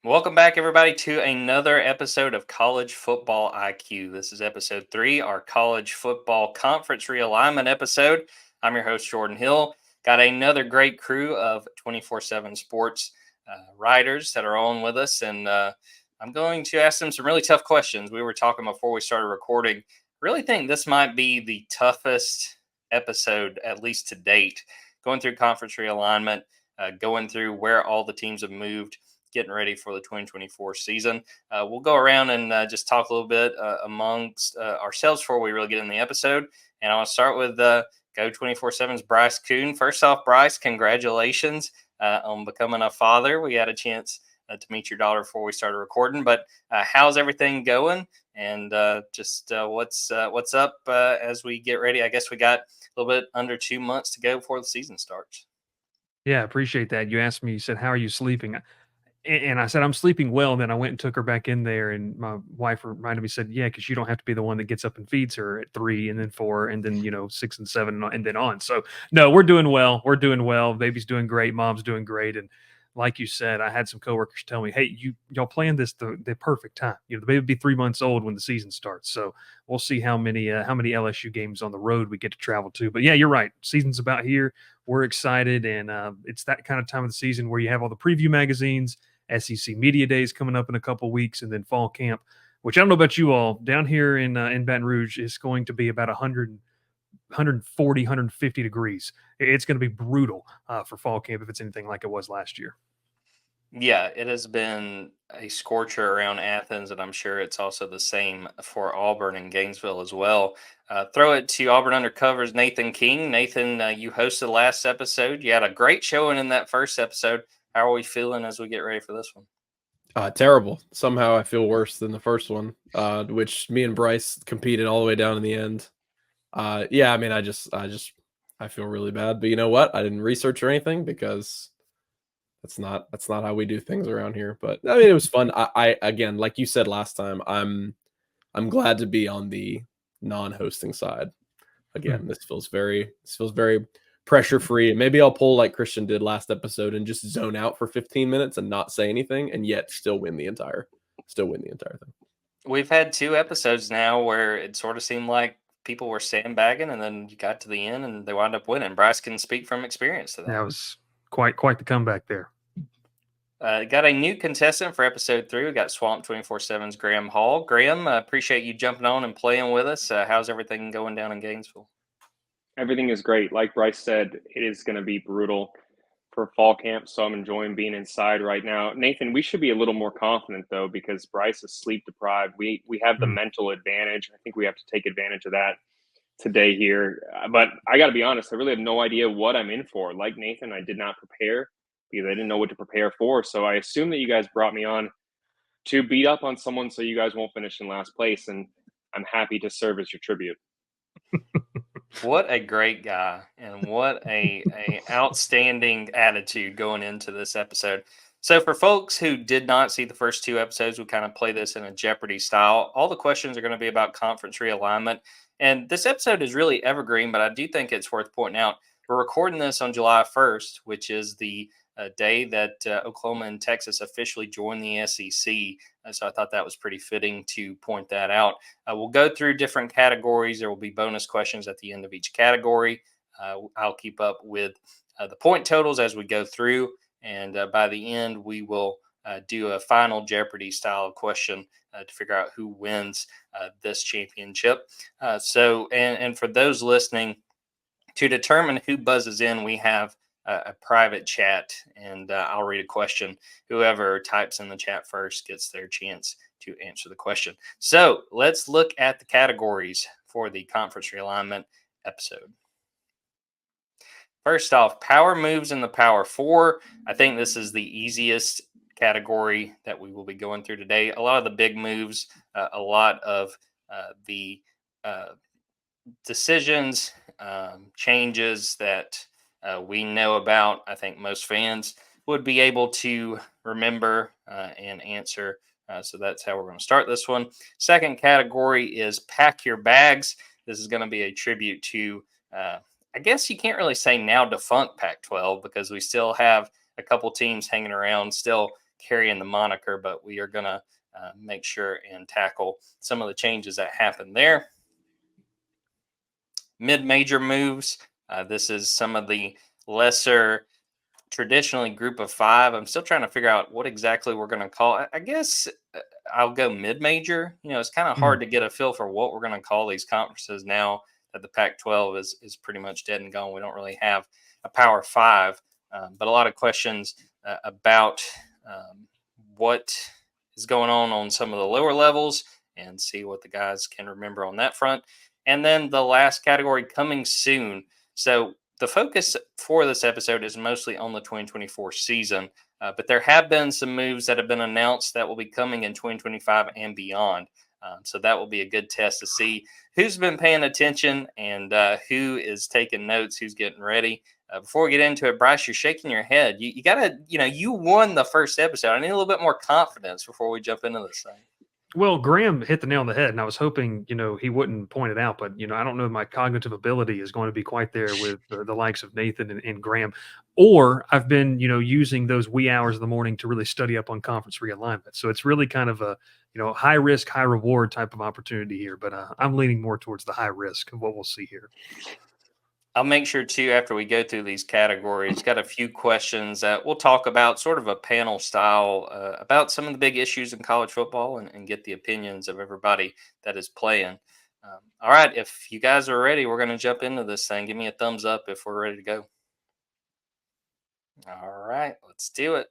Welcome back, everybody, to another episode of College Football IQ. This is episode 3, our college football conference realignment episode. I'm your host, Jordan Hill. Got another great crew of 24/7 sports writers that are on with us, and I'm going to ask them some really tough questions. We were talking before we started recording. Really think this might be the toughest episode, at least to date, going through conference realignment, going through where all the teams have moved, getting ready for the 2024 season. We'll go around and just talk a little bit amongst ourselves before we really get in the episode. And I want to start with Go 24/7's Bryce Koon. First off, Bryce, congratulations on becoming a father. We had a chance to meet your daughter before we started recording. But how's everything going? And what's up as we get ready? I guess we got a little bit under 2 months to go before the season starts. Yeah, appreciate that. You asked me, you said, "How are you sleeping?" And I said, "I'm sleeping well." And then I went and took her back in there, and my wife reminded me, said, "Yeah, because you don't have to be the one that gets up and feeds her at 3 and then 4 and then, 6 and 7 and then on." So, no, we're doing well. We're doing well. Baby's doing great. Mom's doing great. And like you said, I had some coworkers tell me, "Hey, y'all planned this the perfect time. The baby will be 3 months old when the season starts. So we'll see how many LSU games on the road we get to travel to." But yeah, you're right. Season's about here. We're excited, and it's that kind of time of the season where you have all the preview magazines. SEC Media Days coming up in a couple weeks, and then fall camp, which I don't know about you all, down here in Baton Rouge, is going to be about 100, 140, 150 degrees. It's going to be brutal for fall camp if it's anything like it was last year. Yeah, it has been a scorcher around Athens, and I'm sure it's also the same for Auburn and Gainesville as well. Throw it to Auburn Undercover's Nathan King. Nathan, you hosted last episode. You had a great showing in that first episode. How are we feeling as we get ready for this one? Terrible. Somehow I feel worse than the first one, which me and Bryce competed all the way down in the end. Yeah, I mean, I feel really bad. But you know what? I didn't research or anything because that's not how we do things around here. But I mean, it was fun. I again, like you said last time, I'm glad to be on the non-hosting side. Again, this feels very pressure free. And maybe I'll pull like Christian did last episode and just zone out for 15 minutes and not say anything, and yet still win the entire thing. We've had 2 episodes now where it sort of seemed like people were sandbagging, and then you got to the end and they wound up winning. Bryce can speak from experience to That that. was quite the comeback there. Got a new contestant for episode 3. We got Swamp 24/7's Graham Hall. Graham, appreciate you jumping on and playing with us. How's everything going down in Gainesville? Everything is great. Like Bryce said, it is going to be brutal for fall camp, so I'm enjoying being inside right now. Nathan, we should be a little more confident though, because Bryce is sleep deprived. We have the Mm. mental advantage. I think we have to take advantage of that today here. But I got to be honest, I really have no idea what I'm in for. Like Nathan, I did not prepare because I didn't know what to prepare for. So I assume that you guys brought me on to beat up on someone so you guys won't finish in last place, and I'm happy to serve as your tribute. What a great guy, and what a outstanding attitude going into this episode. So, for folks who did not see the first 2 episodes, we kind of play this in a Jeopardy style. All the questions are going to be about conference realignment, and this episode is really evergreen. But I do think it's worth pointing out we're recording this on July 1st, which is the day that Oklahoma and Texas officially joined the SEC. So I thought that was pretty fitting to point that out. We'll go through different categories. There will be bonus questions at the end of each category. I'll keep up with the point totals as we go through. And by the end, we will do a final Jeopardy style question to figure out who wins this championship. And for those listening, to determine who buzzes in, we have a private chat, and I'll read a question. Whoever types in the chat first gets their chance to answer the question. So let's look at the categories for the conference realignment episode. First off, power moves in the Power Four. I think this is the easiest category that we will be going through today. A lot of the big moves, a lot of the decisions, changes that we know about. I think most fans would be able to remember and answer. So that's how we're going to start this one. Second category is pack your bags. This is going to be a tribute to, I guess you can't really say now defunct Pac 12 because we still have a couple teams hanging around, still carrying the moniker, but we are going to make sure and tackle some of the changes that happened there. Mid-major moves. This is some of the lesser, traditionally group of 5. I'm still trying to figure out what exactly we're going to call. I guess I'll go mid-major. It's kind of hard to get a feel for what we're going to call these conferences now that the Pac-12 is pretty much dead and gone. We don't really have a Power 5, but a lot of questions about what is going on some of the lower levels, and see what the guys can remember on that front. And then the last category, coming soon. So the focus for this episode is mostly on the 2024 season, but there have been some moves that have been announced that will be coming in 2025 and beyond. So that will be a good test to see who's been paying attention and who is taking notes, who's getting ready. Before we get into it, Bryce, you're shaking your head. You got to, you won the first episode. I need a little bit more confidence before we jump into this thing. Well, Graham hit the nail on the head, and I was hoping, he wouldn't point it out, but, I don't know if my cognitive ability is going to be quite there with the likes of Nathan and Graham, or I've been, using those wee hours of the morning to really study up on conference realignment. So it's really kind of a, high risk, high reward type of opportunity here, but I'm leaning more towards the high risk of what we'll see here. I'll make sure, too, after we go through these categories, got a few questions that we'll talk about, sort of a panel style, about some of the big issues in college football and get the opinions of everybody that is playing. All right, if you guys are ready, we're going to jump into this thing. Give me a thumbs up if we're ready to go. All right, let's do it.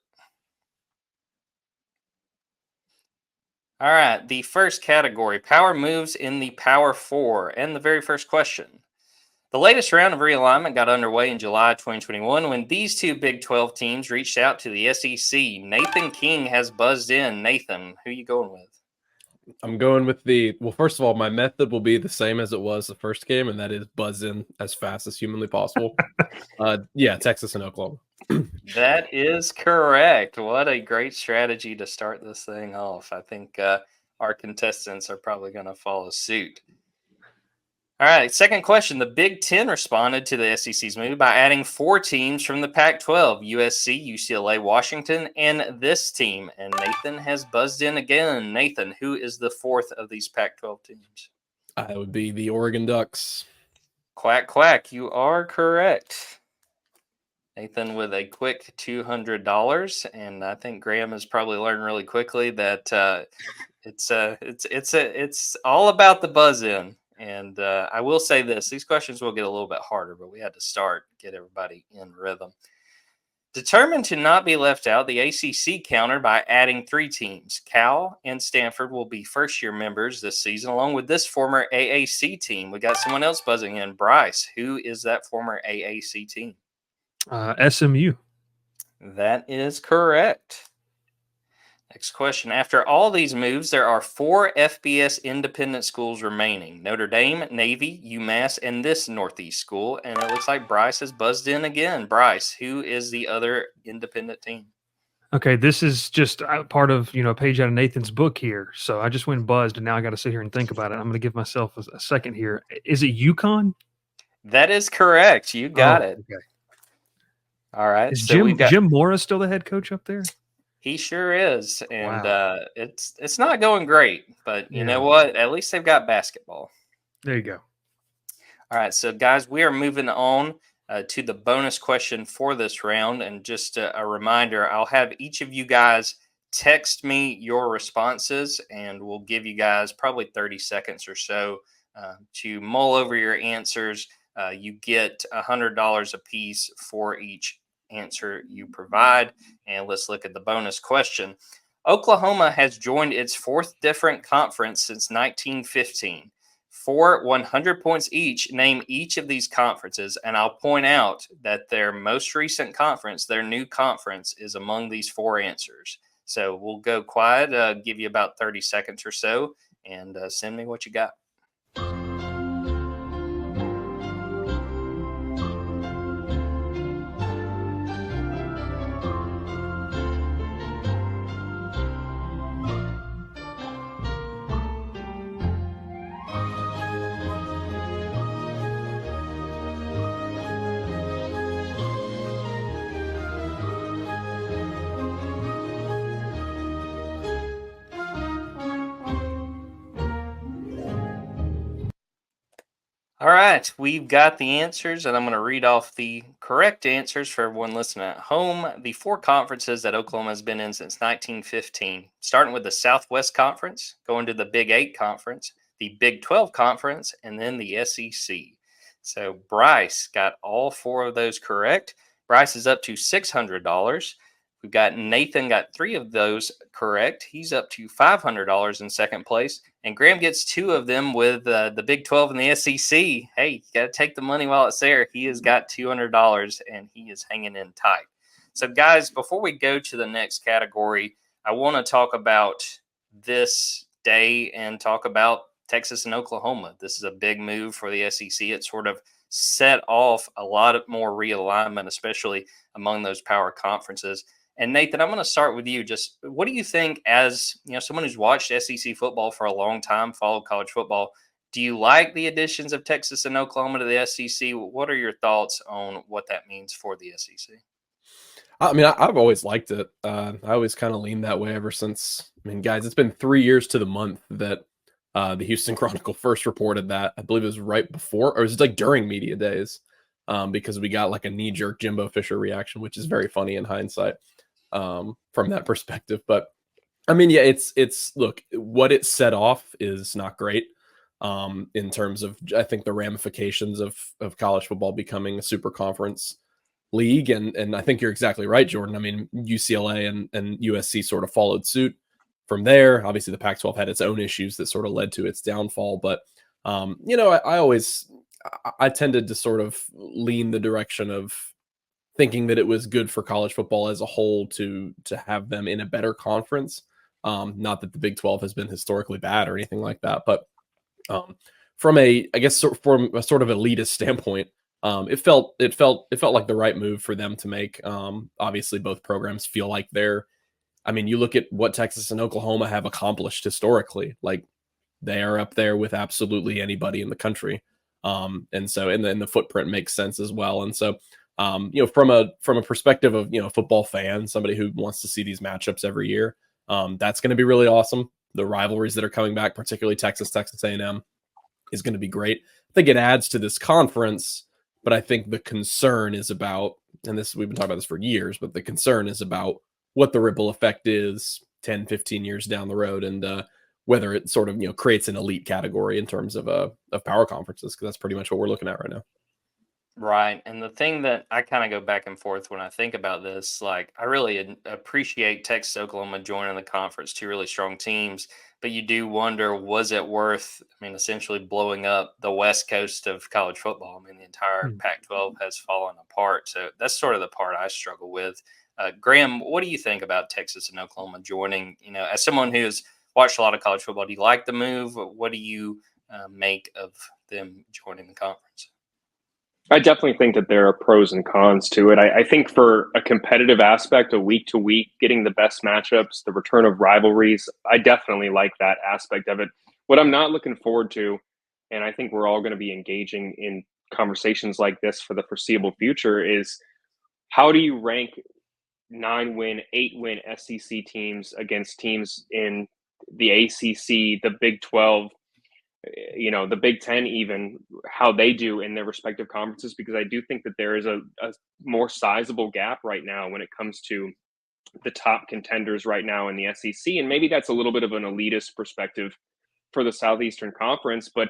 All right, the first category, power moves in the Power 4. And the very first question. The latest round of realignment got underway in July 2021 when these two Big 12 teams reached out to the SEC. Nathan King has buzzed in. Nathan, who you going with? I'm going with first of all, my method will be the same as it was the first game, and that is buzz in as fast as humanly possible. Texas and Oklahoma. That is correct. What a great strategy to start this thing off. I think our contestants are probably going to follow suit. All right, second question. The Big Ten responded to the SEC's move by adding 4 teams from the Pac-12, USC, UCLA, Washington, and this team. And Nathan has buzzed in again. Nathan, who is the 4th of these Pac-12 teams? It would be the Oregon Ducks. Quack, quack. You are correct. Nathan with a quick $200, and I think Graham has probably learned really quickly that it's all about the buzz-in. And I will say this, these questions will get a little bit harder, but we had to get everybody in rhythm. Determined to not be left out, the ACC countered by adding 3 teams. Cal and Stanford will be first-year members this season, along with this former AAC team. We got someone else buzzing in. Bryce, who is that former AAC team? SMU. That is correct. Next question. After all these moves, there are 4 FBS independent schools remaining. Notre Dame, Navy, UMass, and this Northeast school. And it looks like Bryce has buzzed in again. Bryce, who is the other independent team? Okay, this is just part of, a page out of Nathan's book here. So I just went and buzzed, and now I got to sit here and think about it. I'm going to give myself a second here. Is it UConn? That is correct. You got it. Okay. All right. Is Jim Mora still the head coach up there? He sure is, and Wow. It's not going great, but you know what? At least they've got basketball. There you go. All right, so guys, we are moving on to the bonus question for this round, and just a reminder, I'll have each of you guys text me your responses, and we'll give you guys probably 30 seconds or so to mull over your answers. You get $100 a piece for each answer you provide. And let's look at the bonus question. Oklahoma has joined its 4th different conference since 1915. For 100 points each, name each of these conferences, and I'll point out that their most recent conference, their new conference, is among these 4 answers. So we'll go quiet, give you about 30 seconds or so, and send me what you got. All right, we've got the answers, and I'm going to read off the correct answers for everyone listening at home. The 4 conferences that Oklahoma has been in since 1915, starting with the Southwest Conference, going to the Big 8 Conference, the Big 12 Conference, and then the SEC. So Bryce got all 4 of those correct. Bryce is up to $600. We've got Nathan got 3 of those correct. He's up to $500 in second place. And Graham gets 2 of them with the Big 12 and the SEC. Hey, you got to take the money while it's there. He has got $200 and he is hanging in tight. So, guys, before we go to the next category, I want to talk about this day and talk about Texas and Oklahoma. This is a big move for the SEC. It sort of set off a lot more realignment, especially among those power conferences. And Nathan, I'm going to start with you. Just what do you think, as someone who's watched SEC football for a long time, followed college football? Do you like the additions of Texas and Oklahoma to the SEC? What are your thoughts on what that means for the SEC? I mean, I've always liked it. I always kind of leaned that way ever since. I mean, guys, it's been 3 years to the month that the Houston Chronicle first reported that. I believe it was right before, or it was like during media days, because we got like a knee-jerk Jimbo Fisher reaction, which is very funny in hindsight from that perspective. But I mean, yeah, it's look, what it set off is not great in terms of, I think, the ramifications of college football becoming a super conference league. And I think you're exactly right, Jordan. I mean, UCLA and USC sort of followed suit from there. Obviously, the Pac-12 had its own issues that sort of led to its downfall. But, I tended to sort of lean the direction of thinking that it was good for college football as a whole to have them in a better conference. Not that the Big 12 has been historically bad or anything like that, but from from a sort of elitist standpoint, it felt like the right move for them to make. Obviously, both programs feel like you look at what Texas and Oklahoma have accomplished historically, like they are up there with absolutely anybody in the country. And then the footprint makes sense as well. And so, from a perspective of, football fan, somebody who wants to see these matchups every year, that's going to be really awesome. The rivalries that are coming back, particularly Texas A&M, is going to be great. I think it adds to this conference, but I think the concern is about, and we've been talking about this for years, but the concern is about what the ripple effect is 10, 15 years down the road, and whether it sort of, creates an elite category in terms of power conferences, because that's pretty much what we're looking at right now. Right. And the thing that I kind of go back and forth when I think about this, like I really appreciate Texas, Oklahoma joining the conference, 2 really strong teams, but you do wonder, was it worth, essentially blowing up the West Coast of college football? The entire Pac-12 has fallen apart. So that's sort of the part I struggle with. Graham, what do you think about Texas and Oklahoma joining? As someone who's watched a lot of college football, do you like the move? What do you make of them joining the conference? I definitely think that there are pros and cons to it. I think for a competitive aspect, a week to week, getting the best matchups, the return of rivalries, I definitely like that aspect of it. What I'm not looking forward to, and I think we're all going to be engaging in conversations like this for the foreseeable future, is how do you rank 9-win, 8-win SEC teams against teams in the ACC, the Big 12, the Big Ten, even how they do in their respective conferences, because I do think that there is a more sizable gap right now when it comes to the top contenders right now in the SEC. And maybe that's a little bit of an elitist perspective for the Southeastern Conference. But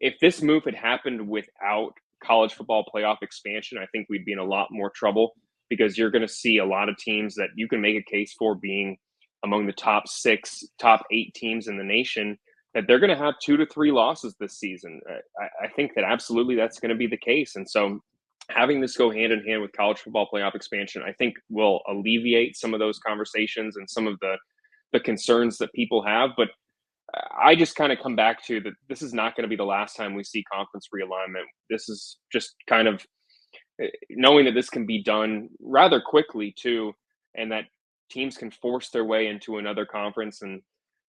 if this move had happened without college football playoff expansion, I think we'd be in a lot more trouble, because you're going to see a lot of teams that you can make a case for being among the top 6, top 8 teams in the nation, that they're going to have 2 to 3 losses this season. I think that absolutely that's going to be the case. And so having this go hand in hand with college football playoff expansion, I think will alleviate some of those conversations and some of the concerns that people have. But I just kind of come back to that this is not going to be the last time we see conference realignment. This is just kind of knowing that this can be done rather quickly too, and that teams can force their way into another conference, and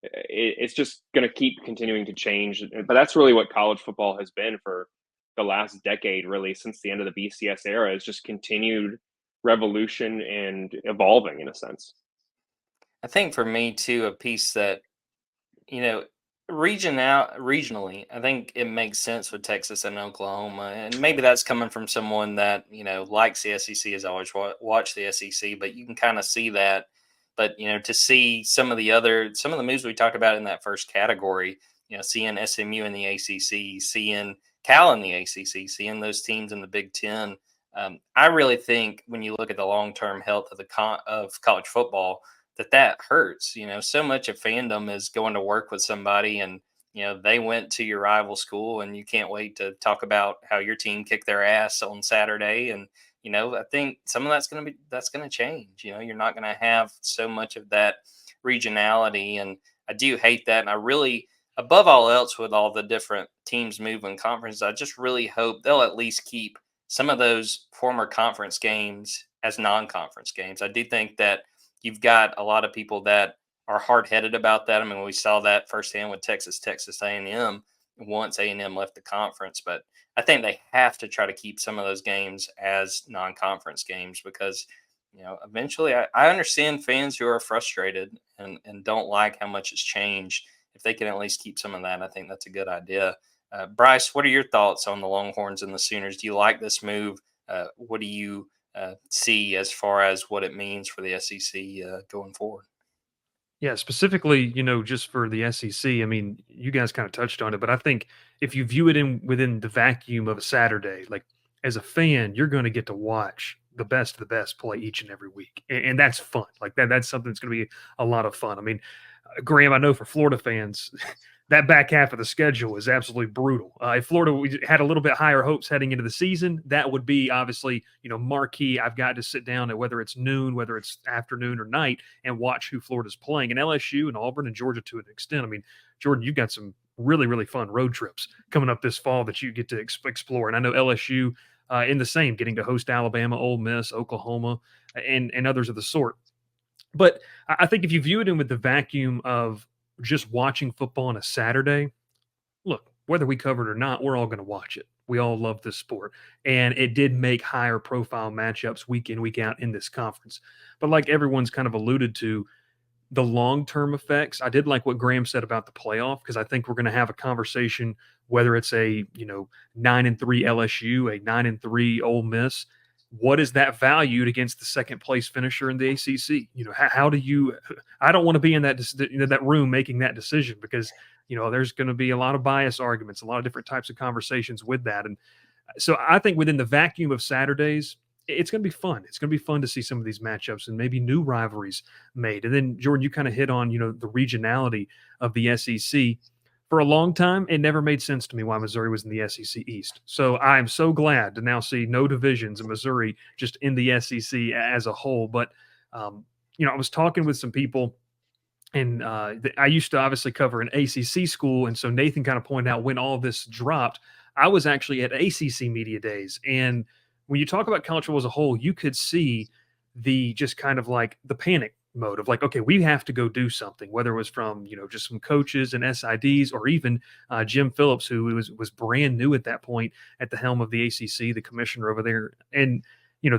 it's just going to keep continuing to change. But that's really what college football has been for the last decade, really, since the end of the BCS era, is just continued revolution and evolving in a sense. I think for me too, a piece that, Regionally, I think it makes sense with Texas and Oklahoma, and maybe that's coming from someone that likes the SEC, has always watched the SEC. But you can kind of see that. But to see some of the moves we talked about in that first category, seeing SMU in the ACC, seeing Cal in the ACC, seeing those teams in the Big Ten. I really think when you look at the long term health of of college football, that hurts. So much of fandom is going to work with somebody, and they went to your rival school, and you can't wait to talk about how your team kicked their ass on Saturday. And I think some of that's going to change. You're not going to have so much of that regionality, and I do hate that. And I really, above all else, with all the different teams moving conferences, I just really hope they'll at least keep some of those former conference games as non-conference games. I do think that you've got a lot of people that are hard-headed about that. I mean, we saw that firsthand with Texas A&M once A&M left the conference. But I think they have to try to keep some of those games as non-conference games because, eventually I understand fans who are frustrated and don't like how much it's changed. If they can at least keep some of that, I think that's a good idea. Bryce, what are your thoughts on the Longhorns and the Sooners? Do you like this move? What do you see as far as what it means for the SEC going forward? Yeah, specifically, just for the SEC, I mean, you guys kind of touched on it, but I think if you view it within the vacuum of a Saturday, like as a fan, you're going to get to watch the best of the best play each and every week. And that's fun. Like that's something that's going to be a lot of fun. I mean, Graham, I know for Florida fans, that back half of the schedule is absolutely brutal. If Florida had a little bit higher hopes heading into the season, that would be obviously, marquee. I've got to sit down at whether it's noon, whether it's afternoon or night, and watch who Florida's playing. And LSU and Auburn and Georgia to an extent. I mean, Jordan, you've got some really, really fun road trips coming up this fall that you get to explore. And I know LSU in the same, getting to host Alabama, Ole Miss, Oklahoma, and others of the sort. But I think if you view it in with the vacuum of just watching football on a Saturday, look, whether we cover it or not, we're all going to watch it. We all love this sport. And it did make higher profile matchups week in, week out in this conference. But like everyone's kind of alluded to, the long-term effects, I did like what Graham said about the playoff, because I think we're going to have a conversation, whether it's a 9-3 LSU, a 9-3 Ole Miss. What is that valued against the second place finisher in the ACC? How do you? I don't want to be in that room making that decision, because there's going to be a lot of bias arguments, a lot of different types of conversations with that. And so I think within the vacuum of Saturdays, it's going to be fun. It's going to be fun to see some of these matchups and maybe new rivalries made. And then, Jordan, you kind of hit on, the regionality of the SEC. For a long time, it never made sense to me why Missouri was in the SEC East. So I'm so glad to now see no divisions in Missouri, just in the SEC as a whole. But, I was talking with some people, and I used to obviously cover an ACC school. And so Nathan kind of pointed out when all this dropped, I was actually at ACC Media Days. And when you talk about college football as a whole, you could see the just kind of like the panic mode of like, okay, we have to go do something, whether it was from, just some coaches and SIDs, or even Jim Phillips, who was brand new at that point at the helm of the ACC, the commissioner over there. And,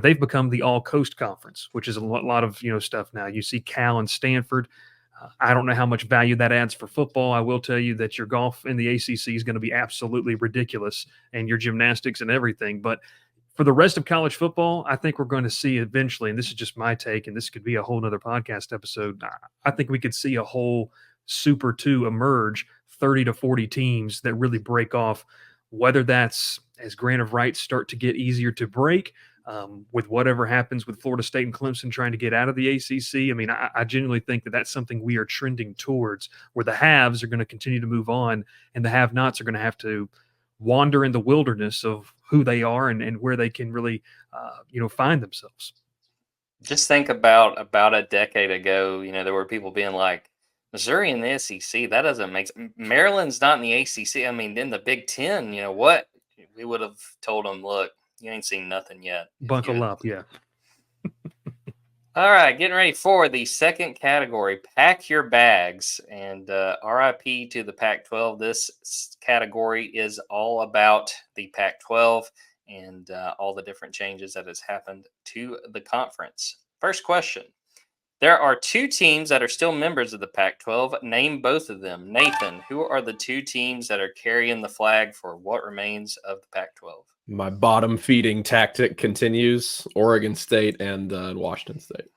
they've become the all coast conference, which is a lot of, stuff now. You see Cal and Stanford. I don't know how much value that adds for football. I will tell you that your golf in the ACC is going to be absolutely ridiculous, and your gymnastics and everything. But for the rest of college football, I think we're going to see eventually, and this is just my take, and this could be a whole nother podcast episode. I think we could see a whole Super 2 emerge, 30 to 40 teams that really break off, whether that's as grant of rights start to get easier to break, with whatever happens with Florida State and Clemson trying to get out of the ACC. I mean, I genuinely think that that's something we are trending towards, where the haves are going to continue to move on, and the have-nots are going to have to wander in the wilderness of who they are and where they can really, find themselves. Just think about a decade ago, there were people being like, Missouri in the SEC, that doesn't make sense. Maryland's not in the ACC. I mean, in the Big Ten, what? We would have told them, look, you ain't seen nothing yet. Buckle up, yeah. All right, getting ready for the second category. Pack your bags, and RIP to the Pac-12. This category is all about the Pac-12 and all the different changes that has happened to the conference. First question: There are 2 teams that are still members of the Pac-12. Name both of them. Nathan, who are the 2 teams that are carrying the flag for what remains of the Pac-12? My bottom feeding tactic continues. Oregon State and Washington State.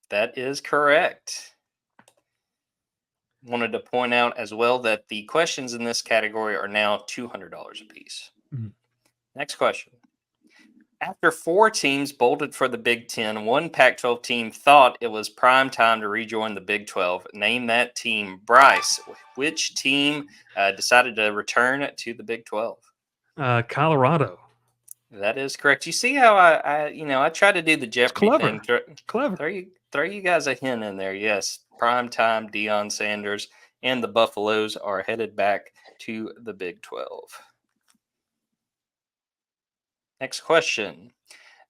That is correct. Wanted to point out as well that the questions in this category are now $200 apiece. Mhm. Next question. After 4 teams bolted for the Big Ten, one Pac-12 team thought it was prime time to rejoin the Big 12. Name that team. Bryce, which team decided to return to the Big 12? Colorado. That is correct. You see how I try to do the Jeopardy clever. thing. Clever. Throw you guys a hint in there. Yes, prime time. Deion Sanders and the Buffaloes are headed back to the Big 12. Next question.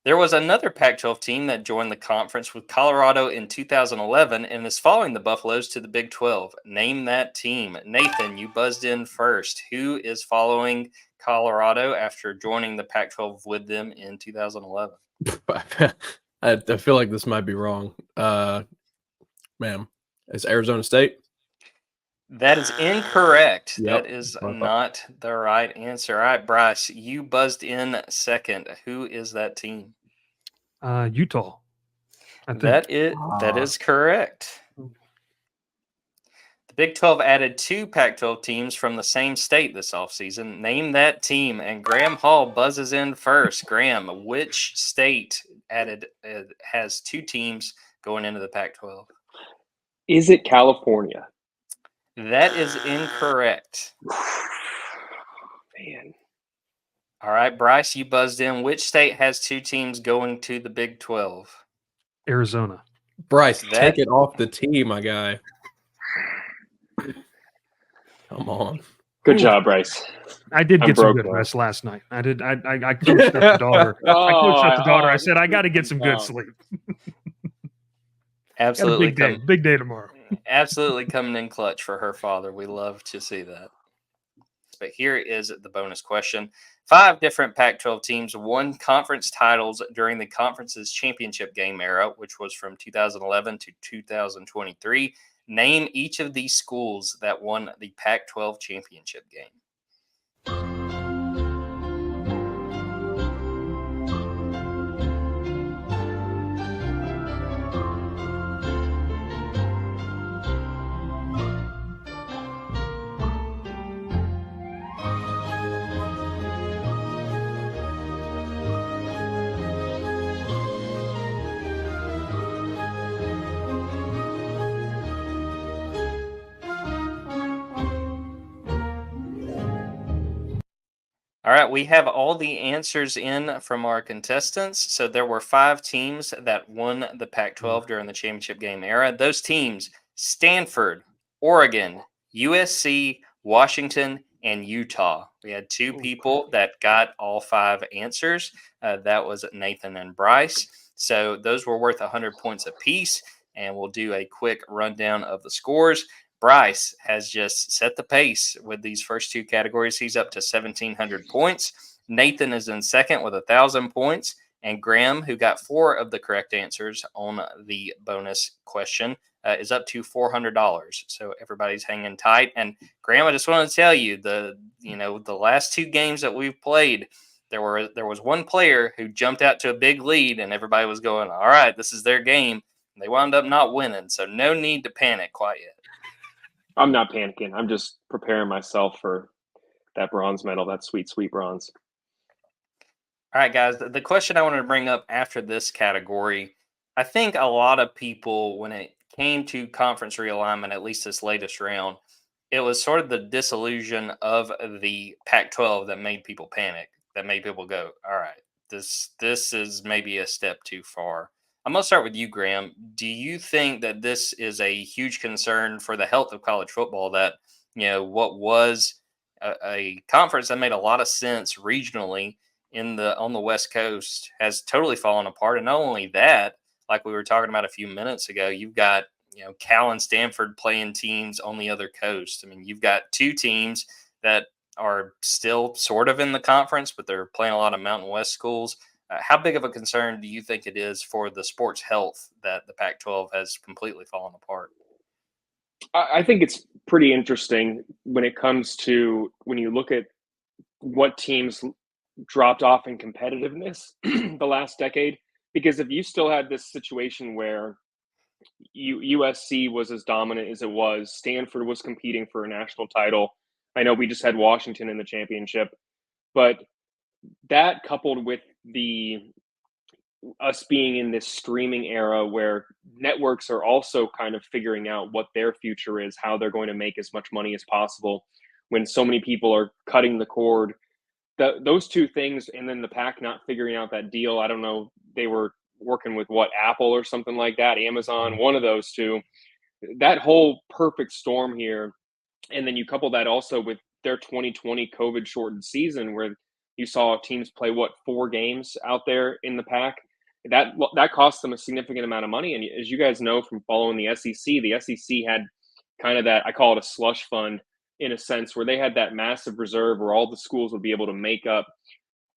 There was another Pac-12 team that joined the conference with Colorado in 2011 and is following the Buffaloes to the Big 12. Name that team. Nathan, you buzzed in first. Who is following Colorado after joining the Pac-12 with them in 2011? I feel like this might be wrong. Ma'am, it's Arizona State. That is incorrect. Yep, That is that's what I thought. not the right answer. All right, Bryce, you buzzed in second. Who is that team? Utah. I think. That is correct. The Big 12 added 2 Pac-12 teams from the same state this offseason. Name that team. And Graham Hall buzzes in first. Graham, which state has 2 teams going into the Pac-12? Is it California? That is incorrect. Man. All right, Bryce, you buzzed in. Which state has 2 teams going to the Big 12? Arizona. Bryce, take it off the tee, my guy. Come on. Good job, Bryce. I did I'm get some broke good now. rest last night. I did. I coached up the daughter. I coached up the daughter. I said I got to get some good sleep. Absolutely. Got a big day tomorrow. Absolutely coming in clutch for her father. We love to see that. But here is the bonus question. 5 different Pac-12 teams won conference titles during the conference's championship game era, which was from 2011 to 2023. Name each of these schools that won the Pac-12 championship game. All right, we have all the answers in from our contestants. So there were 5 teams that won the Pac-12 during the championship game era. Those teams: Stanford, Oregon, USC, Washington, and Utah. We had 2 people that got all 5 answers. That was Nathan and Bryce. So those were worth 100 points apiece. And we'll do a quick rundown of the scores. Bryce has just set the pace with these first 2 categories. He's up to 1,700 points. Nathan is in second with 1,000 points. And Graham, who got 4 of the correct answers on the bonus question, is up to $400. So everybody's hanging tight. And Graham, I just want to tell you, the last 2 games that we've played, there was one player who jumped out to a big lead, and everybody was going, all right, this is their game. And they wound up not winning. So no need to panic quite yet. I'm not panicking. I'm just preparing myself for that bronze medal, that sweet, sweet bronze. All right, guys, the question I wanted to bring up after this category, I think a lot of people, when it came to conference realignment, at least this latest round, it was sort of the disillusion of the Pac-12 that made people panic, that made people go, all right, this is maybe a step too far. I'm going to start with you, Graham. Do you think that this is a huge concern for the health of college football, that, what was a conference that made a lot of sense regionally on the West Coast has totally fallen apart? And not only that, like we were talking about a few minutes ago, you've got, Cal and Stanford playing teams on the other coast. I mean, you've got 2 teams that are still sort of in the conference, but they're playing a lot of Mountain West schools. How big of a concern do you think it is for the sports health that the Pac-12 has completely fallen apart? I think it's pretty interesting when it comes to when you look at what teams dropped off in competitiveness the last decade. Because if you still had this situation where USC was as dominant as it was, Stanford was competing for a national title. I know we just had Washington in the championship, but that coupled with the us being in this streaming era where networks are also kind of figuring out what their future is, how they're going to make as much money as possible when so many people are cutting the cord. Those two things, and then the Pac not figuring out that deal. I don't know. They were working with what, Apple or something like that, Amazon, one of those two. That whole perfect storm here. And then you couple that also with their 2020 COVID shortened season where you saw teams play, what, 4 games out there in the Pac. That cost them a significant amount of money. And as you guys know from following the SEC had kind of that, I call it a slush fund in a sense, where they had that massive reserve where all the schools would be able to make up,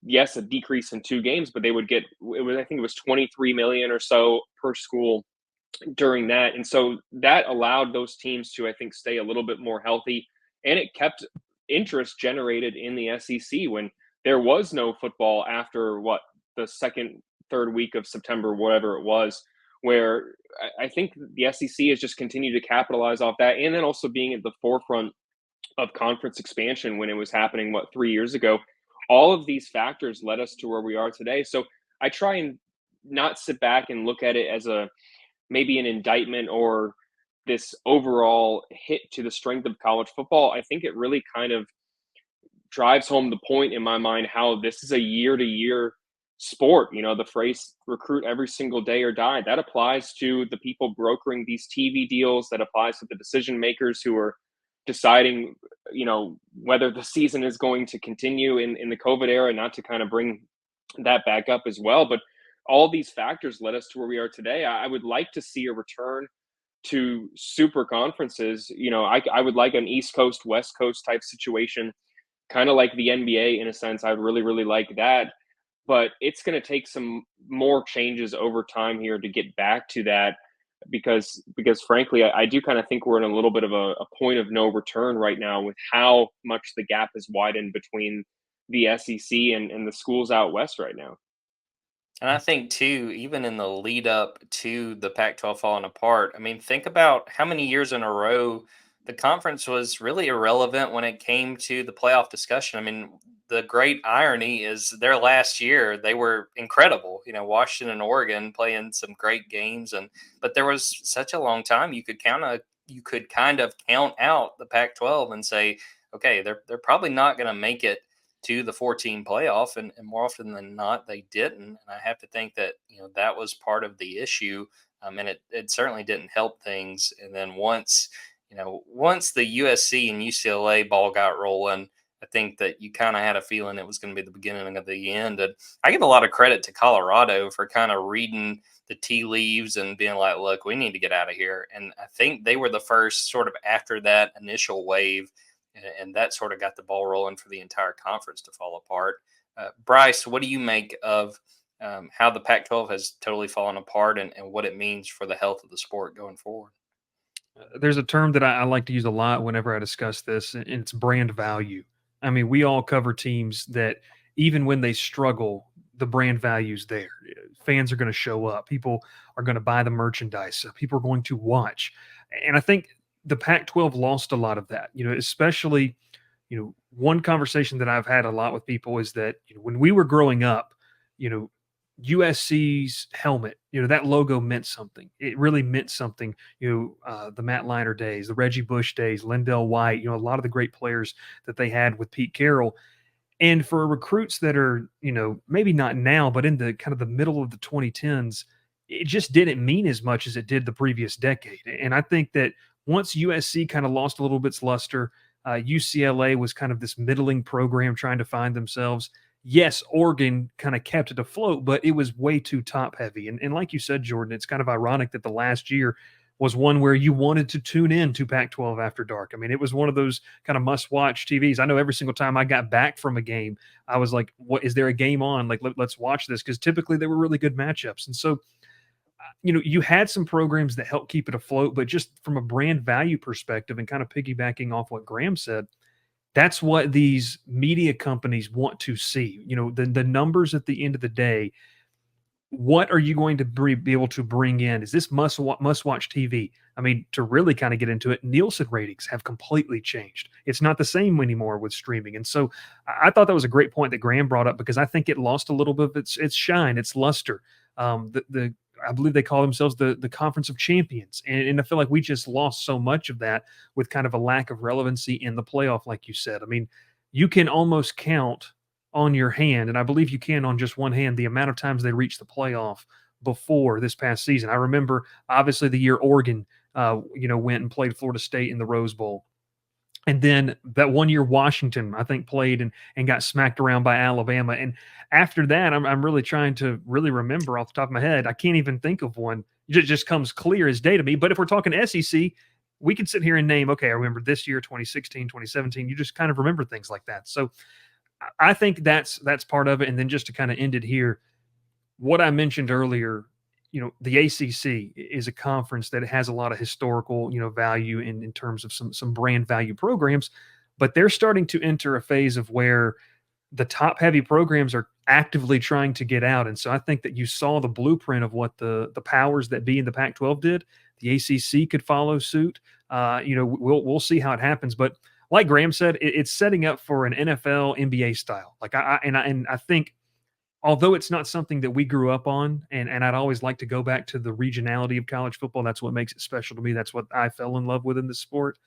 yes, a decrease in 2 games, but they would get, I think it was 23 million or so per school during that. And so that allowed those teams to, I think, stay a little bit more healthy. And it kept interest generated in the SEC when there was no football after the second, third week of September, whatever it was, where I think the SEC has just continued to capitalize off that. And then also being at the forefront of conference expansion when it was happening, 3 years ago. All of these factors led us to where we are today. So I try and not sit back and look at it as maybe an indictment or this overall hit to the strength of college football. I think it really kind of drives home the point in my mind how this is a year-to-year sport. The phrase recruit every single day or die, that applies to the people brokering these TV deals, that applies to the decision makers who are deciding, whether the season is going to continue in the COVID era, not to kind of bring that back up as well. But all these factors led us to where we are today. I would like to see a return to super conferences. I would like an East Coast, West Coast type situation, kind of like the NBA in a sense. I'd really, really like that. But it's going to take some more changes over time here to get back to that. Because frankly, I do kind of think we're in a little bit of a point of no return right now with how much the gap has widened between the SEC and the schools out west right now. And I think too, even in the lead up to the Pac-12 falling apart, I mean, think about how many years in a row the conference was really irrelevant when it came to the playoff discussion. I mean, the great irony is their last year, they were incredible. Washington and Oregon playing some great games, but there was such a long time you could kind of count out the Pac-12 and say, okay, they're probably not going to make it to the 14 playoff, and more often than not, they didn't. And I have to think that that was part of the issue, and it certainly didn't help things. And then once the USC and UCLA ball got rolling, I think that you kind of had a feeling it was going to be the beginning of the end. And I give a lot of credit to Colorado for kind of reading the tea leaves and being like, look, we need to get out of here. And I think they were the first sort of after that initial wave, and that sort of got the ball rolling for the entire conference to fall apart. Bryce, what do you make of how the Pac-12 has totally fallen apart and what it means for the health of the sport going forward? There's a term that I like to use a lot whenever I discuss this, and it's brand value. I mean, we all cover teams that even when they struggle, the brand value's there. Fans are going to show up. People are going to buy the merchandise. People are going to watch. And I think the Pac-12 lost a lot of that, especially, one conversation that I've had a lot with people is that, when we were growing up, USC's helmet, that logo meant something. It really meant something. The Matt Leinart days, the Reggie Bush days, Lindell White, a lot of the great players that they had with Pete Carroll. And for recruits that are, maybe not now, but in the kind of the middle of the 2010s, it just didn't mean as much as it did the previous decade. And I think that once USC kind of lost a little bit its luster, UCLA was kind of this middling program trying to find themselves. Yes, Oregon kind of kept it afloat, but it was way too top heavy. And like you said, Jordan, it's kind of ironic that the last year was one where you wanted to tune in to Pac-12 After Dark. I mean, it was one of those kind of must-watch TVs. I know every single time I got back from a game, I was like, "What is there a game on? Like, let's watch this," because typically they were really good matchups. And so, you had some programs that helped keep it afloat, but just from a brand value perspective, and kind of piggybacking off what Graham said, that's what these media companies want to see. The numbers at the end of the day. What are you going to be able to bring in? Is this must watch TV? I mean, to really kind of get into it, Nielsen ratings have completely changed. It's not the same anymore with streaming. And so I thought that was a great point that Graham brought up, because I think it lost a little bit of its shine, its luster. I believe they call themselves the Conference of Champions. And I feel like we just lost so much of that with kind of a lack of relevancy in the playoff, like you said. I mean, you can almost count on your hand, and I believe you can on just one hand, the amount of times they reached the playoff before this past season. I remember, obviously, the year Oregon, went and played Florida State in the Rose Bowl. And then that one year Washington, I think, played and got smacked around by Alabama. And after that, I'm really trying to really remember off the top of my head. I can't even think of one. It just comes clear as day to me. But if we're talking SEC, we can sit here and name, okay, I remember this year, 2016, 2017. You just kind of remember things like that. So I think that's part of it. And then just to kind of end it here, what I mentioned earlier, the ACC is a conference that has a lot of historical, value in terms of some brand value programs, but they're starting to enter a phase of where the top heavy programs are actively trying to get out. And so I think that you saw the blueprint of what the powers that be in the Pac-12 did. The ACC could follow suit. We'll see how it happens, but like Graham said, it's setting up for an NFL, NBA style. Like I think, although it's not something that we grew up on, and I'd always like to go back to the regionality of college football. That's what makes it special to me. That's what I fell in love with in the sport.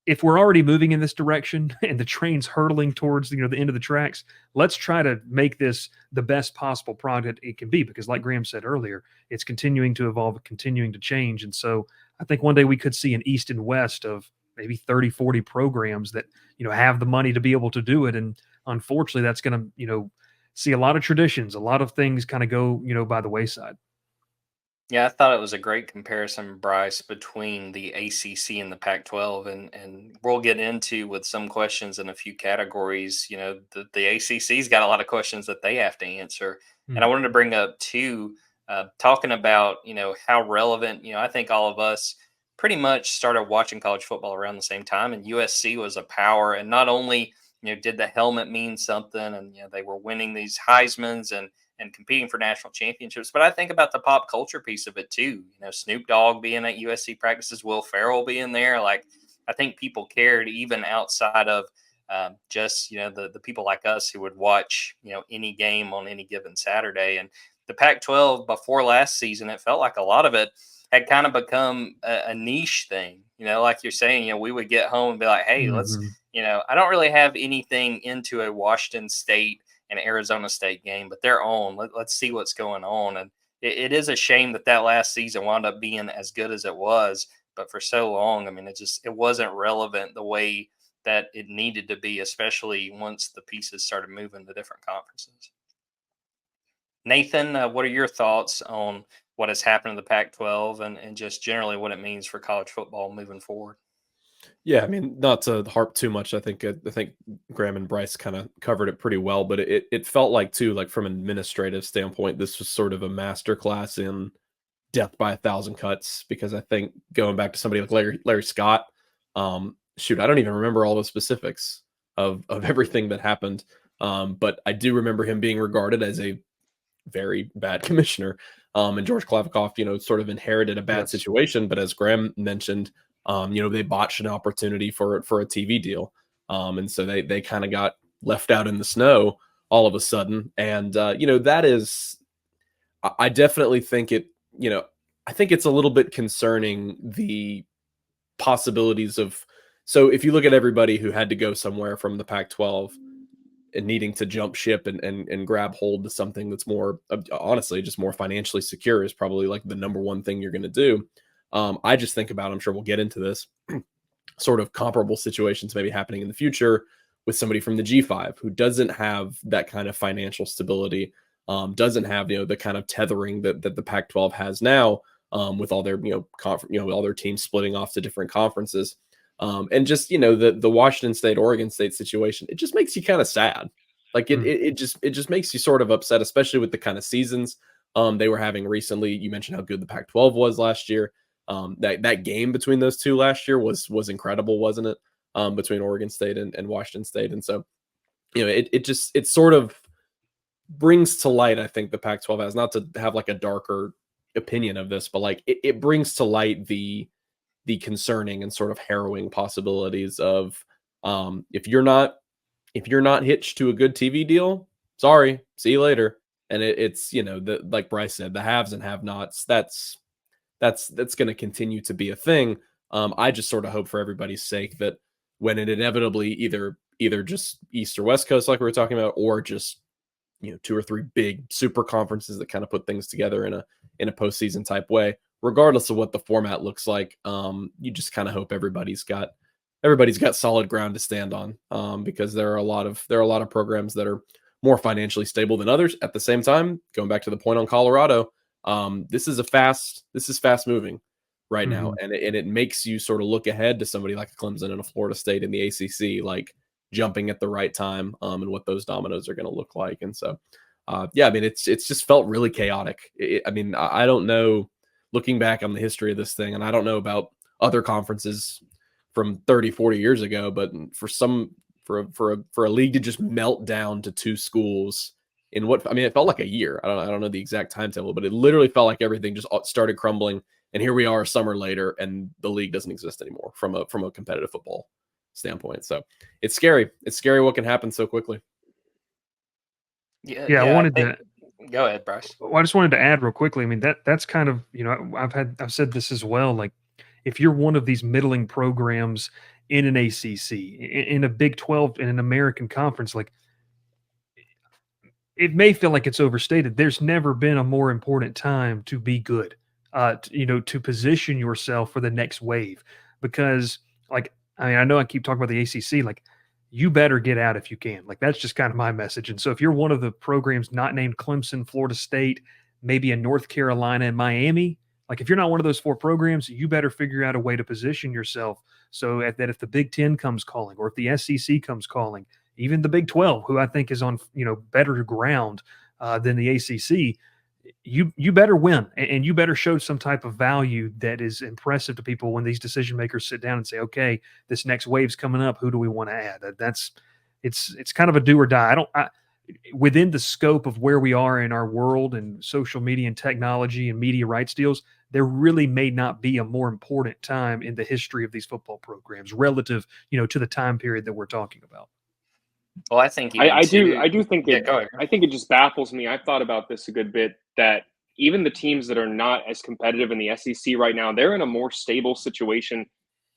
If we're already moving in this direction and the train's hurtling towards the end of the tracks, let's try to make this the best possible product it can be. Because, like Graham said earlier, it's continuing to evolve, continuing to change, and so I think one day we could see an East and West of maybe 30, 40 programs that, have the money to be able to do it. And unfortunately, that's going to, see a lot of traditions, a lot of things kind of go, by the wayside. Yeah, I thought it was a great comparison, Bryce, between the ACC and the Pac-12, and we'll get into with some questions in a few categories. The ACC's got a lot of questions that they have to answer, and I wanted to bring up too, talking about how relevant. I think all of us pretty much started watching college football around the same time, and USC was a power, and not only did the helmet mean something, and they were winning these Heismans and competing for national championships. But I think about the pop culture piece of it too. Snoop Dogg being at USC practices, Will Ferrell being there. Like, I think people cared even outside of just the people like us who would watch any game on any given Saturday. And the Pac-12 before last season, it felt like a lot of it had kind of become a niche thing. Like you're saying, we would get home and be like, hey, let's, I don't really have anything into a Washington State and Arizona State game, but they're on. Let's see what's going on. And it is a shame that last season wound up being as good as it was. But for so long, I mean, it wasn't relevant the way that it needed to be, especially once the pieces started moving to different conferences. Nathan, what are your thoughts on what has happened in the Pac-12 and just generally what it means for college football moving forward? Yeah, I mean, not to harp too much. I think Graham and Bryce kind of covered it pretty well, but it felt like too, like from an administrative standpoint, this was sort of a masterclass in death by 1,000 cuts. Because I think going back to somebody like Larry Scott, I don't even remember all the specifics of everything that happened, but I do remember him being regarded as a very bad commissioner. And George Klavikov, sort of inherited a bad situation, but as Graham mentioned, they botched an opportunity for a TV deal. And so they kind of got left out in the snow all of a sudden. And, that is, I definitely think I think it's a little bit concerning, the possibilities of, so if you look at everybody who had to go somewhere from the Pac-12 and needing to jump ship and grab hold to something that's more, honestly, just more financially secure is probably like the number one thing you're going to do. I just think about, I'm sure we'll get into this, sort of comparable situations maybe happening in the future with somebody from the G5 who doesn't have that kind of financial stability, doesn't have, the kind of tethering that the Pac-12 has now. with all their all their teams splitting off to different conferences. And just the Washington State Oregon State situation, it just makes you kind of sad. Like it just makes you sort of upset, especially with the kind of seasons they were having recently. You mentioned how good the Pac-12 was last year. That game between those two last year was incredible, wasn't it? Between Oregon State and Washington State. And so, it sort of brings to light, I think the Pac-12 has, not to have like a darker opinion of this, but like it brings to light the concerning and sort of harrowing possibilities of if you're not hitched to a good TV deal, sorry, see you later. And it's like Bryce said, the haves and have-nots. That's going to continue to be a thing. I just sort of hope for everybody's sake that when it inevitably either just East or West Coast, like we were talking about, or just 2 or 3 big super conferences that kind of put things together in a postseason type way, regardless of what the format looks like, you just kind of hope everybody's got solid ground to stand on, because there are a lot of programs that are more financially stable than others. At the same time, going back to the point on Colorado, this is fast moving right now, and it makes you sort of look ahead to somebody like a Clemson and a Florida State in the ACC, like jumping at the right time, and what those dominoes are going to look like. And so, yeah, I mean, it's just felt really chaotic. I mean, I don't know, looking back on the history of this thing, and I don't know about other conferences from 30, 40 years ago, but for a league to just melt down to 2 schools in it felt like a year. I don't know the exact timetable, but it literally felt like everything just started crumbling. And here we are a summer later, and the league doesn't exist anymore from a competitive football standpoint. So it's scary. It's scary what can happen so quickly. Yeah, I wanted to go ahead, Bryce. Well, I just wanted to add real quickly. I mean, that's kind of, I've said this as well. Like, if you're one of these middling programs in an ACC, in a Big 12, in an American conference, like, it may feel like it's overstated. There's never been a more important time to be good, to position yourself for the next wave. Because, like, I mean, I know I keep talking about the ACC, like, you better get out if you can. Like, that's just kind of my message. And so if you're one of the programs not named Clemson, Florida State, maybe in North Carolina and Miami, like, if you're not one of those 4 programs, you better figure out a way to position yourself so that if the Big Ten comes calling, or if the SEC comes calling, even the Big 12, who I think is on, better ground than the ACC, you better win, and you better show some type of value that is impressive to people when these decision makers sit down and say, okay, this next wave's coming up. Who do we want to add? It's kind of a do or die. Within the scope of where we are in our world and social media and technology and media rights deals, there really may not be a more important time in the history of these football programs relative, to the time period that we're talking about. Well, I think I do think go ahead. I think it just baffles me. I've thought about this a good bit, that even the teams that are not as competitive in the SEC right now, they're in a more stable situation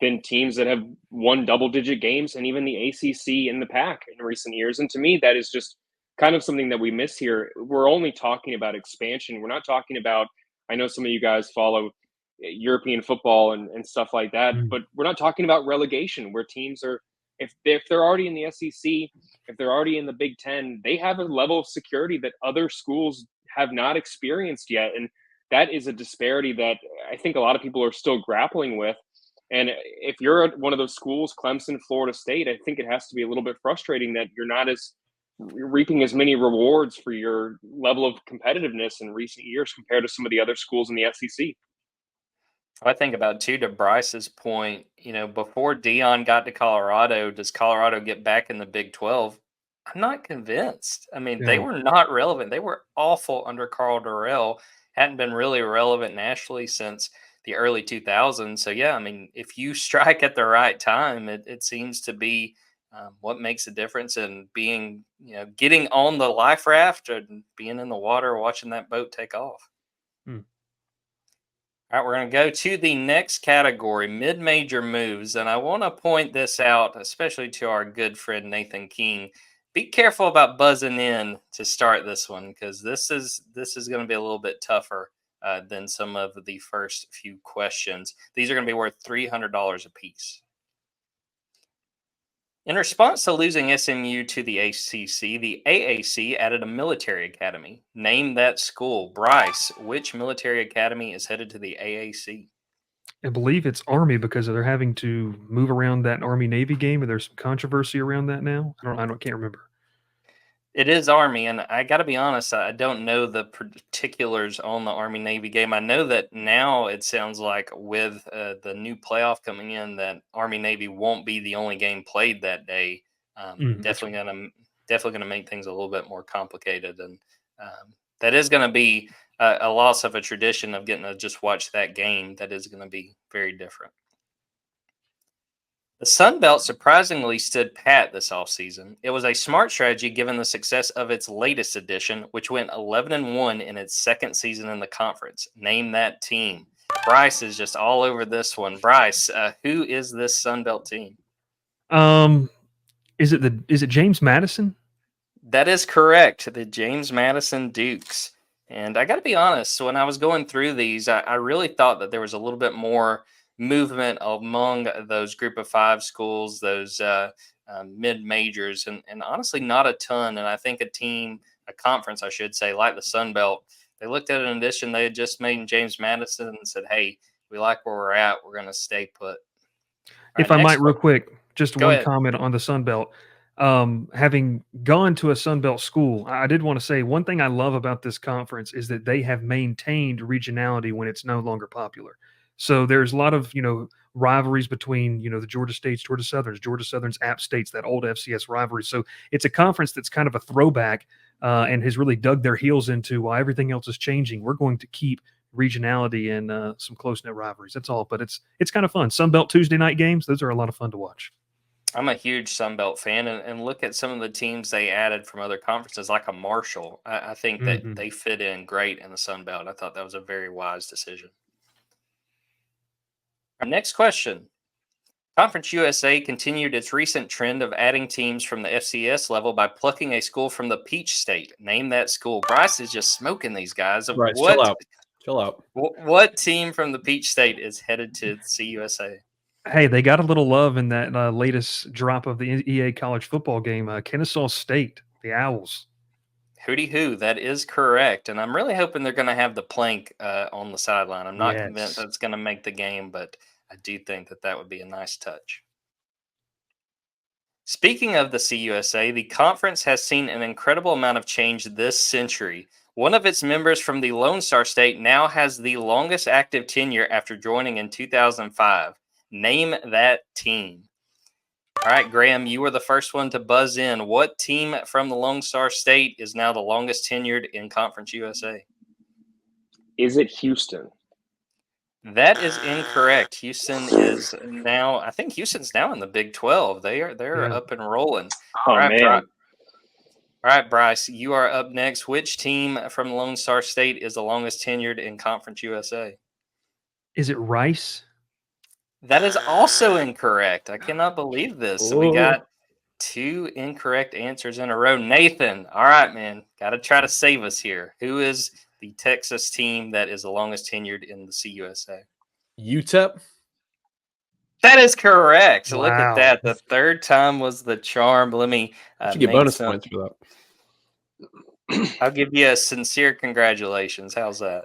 than teams that have won double-digit games, and even the ACC in the Pac in recent years. And to me, that is just kind of something that we miss here. We're only talking about expansion. We're not talking about, I know some of you guys follow European football and stuff like that, but we're not talking about relegation, where teams are, if they're already in the SEC, if they're already in the Big Ten, they have a level of security that other schools have not experienced yet. And that is a disparity that I think a lot of people are still grappling with. And if you're at one of those schools, Clemson, Florida State, I think it has to be a little bit frustrating that you're not reaping as many rewards for your level of competitiveness in recent years compared to some of the other schools in the SEC. I think about, too, to Bryce's point, before Dion got to Colorado, does Colorado get back in the Big 12? I'm not convinced. I mean, they were not relevant. They were awful under Carl Durrell. Hadn't been really relevant nationally since the early 2000s. So, yeah, I mean, if you strike at the right time, it seems to be what makes a difference in being, getting on the life raft and being in the water, watching that boat take off. All right, we're going to go to the next category, mid-major moves. And I want to point this out, especially to our good friend Nathan King. Be careful about buzzing in to start this one, because this is going to be a little bit tougher than some of the first few questions. These are going to be worth $300 a piece. In response to losing SMU to the ACC, the AAC added a military academy. Name that school. Bryce, which military academy is headed to the AAC? I believe it's Army because they're having to move around that Army-Navy game, and there's some controversy around that now. Can't remember. It is Army, and I got to be honest, I don't know the particulars on the Army Navy game. I know that now it sounds like with the new playoff coming in, that Army Navy won't be the only game played that day. Definitely gonna make things a little bit more complicated, and that is going to be a loss of a tradition of getting to just watch that game. That is going to be very different. The Sun Belt surprisingly stood pat this offseason. It was a smart strategy given the success of its latest edition, which went 11-1 in its second season in the conference. Name that team. Bryce is just all over this one. Bryce, who is this Sun Belt team? Is it James Madison? That is correct. The James Madison Dukes. And I got to be honest, when I was going through these, I really thought that there was a little bit more movement among those group of five schools, those mid majors, and honestly, not a ton. And I think a conference, I should say, like the Sun Belt, they looked at an addition they had just made in James Madison and said, hey, we like where we're at. We're going to stay put. If I might, real quick, just Go one ahead. comment on the Sun Belt. Having gone to a Sun Belt school, I did want to say one thing I love about this conference is that they have maintained regionality when it's no longer popular. So there's a lot of, rivalries between, the Georgia States, Georgia Southerns, App States, that old FCS rivalry. So it's a conference that's kind of a throwback and has really dug their heels into while everything else is changing. We're going to keep regionality and some close-knit rivalries. That's all. But it's kind of fun. Sun Belt Tuesday night games, those are a lot of fun to watch. I'm a huge Sun Belt fan, and look at some of the teams they added from other conferences, like a Marshall. I think that they fit in great in the Sun Belt. I thought that was a very wise decision. Our next question. Conference USA continued its recent trend of adding teams from the FCS level by plucking a school from the Peach State. Name that school. Bryce is just smoking these guys. Bryce, chill out. What team from the Peach State is headed to CUSA? Hey, they got a little love in that latest drop of the EA college football game. Kennesaw State, the Owls. Hooty hoo, that is correct. And I'm really hoping they're going to have the plank on the sideline. I'm not convinced that it's going to make the game, but I do think that would be a nice touch. Speaking of the CUSA, the conference has seen an incredible amount of change this century. One of its members from the Lone Star State now has the longest active tenure after joining in 2005. Name that team. All right, Graham, you were the first one to buzz in. What team from the Lone Star State is now the longest tenured in Conference USA? Is it Houston? That is incorrect. Houston's now in the Big 12. They're up and rolling. Oh, All right, man. All right, Bryce, you are up next. Which team from Lone Star State is the longest tenured in Conference USA? Is it Rice? That is also incorrect. I cannot believe this. So we got two incorrect answers in a row. Nathan, all right, man, got to try to save us here. Who is the Texas team that is the longest tenured in the CUSA? UTEP? That is correct. Wow. Look at that. The third time was the charm. Let me get bonus points for that. I'll give you a sincere congratulations. How's that?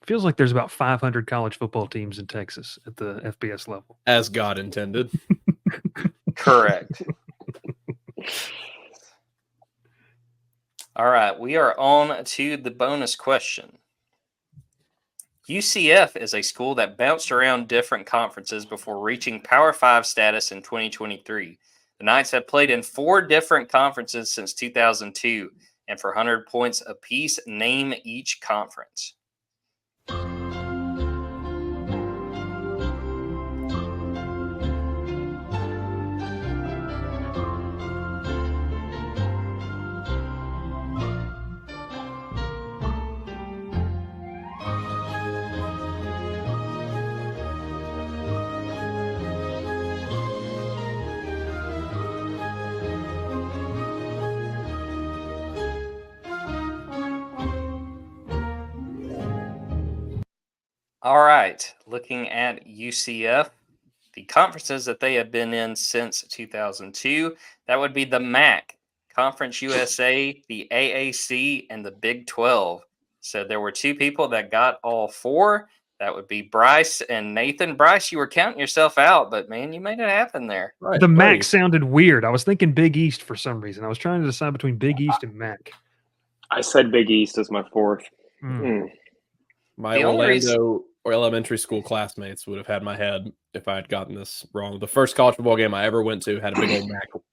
Feels like there's about 500 college football teams in Texas at the FBS level. As God intended. Correct. All right, we are on to the bonus question. UCF is a school that bounced around different conferences before reaching Power 5 status in 2023. The Knights have played in 4 different conferences since 2002, and for 100 points apiece, name each conference. All right, looking at UCF, the conferences that they have been in since 2002. That would be the MAC, Conference USA, the AAC, and the Big 12. So there were two people that got all four. That would be Bryce and Nathan. Bryce, you were counting yourself out, but man, you made it happen there. Right. The MAC buddy. sounded weird. I was thinking Big East for some reason. I was trying to decide between Big East and MAC. I said Big East as my fourth. My The only reason- Orlando or elementary school classmates would have had my head if I had gotten this wrong. The first college football game I ever went to had a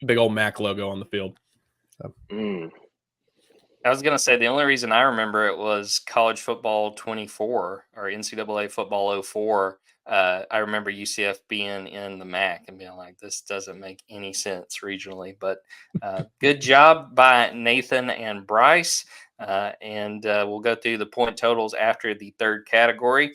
big old Mac logo on the field. So. I was going to say the only reason I remember it was college football 24 or NCAA football 04. I remember UCF being in the MAC and being like, this doesn't make any sense regionally. But good job by Nathan and Bryce. And we'll go through the point totals after the third category.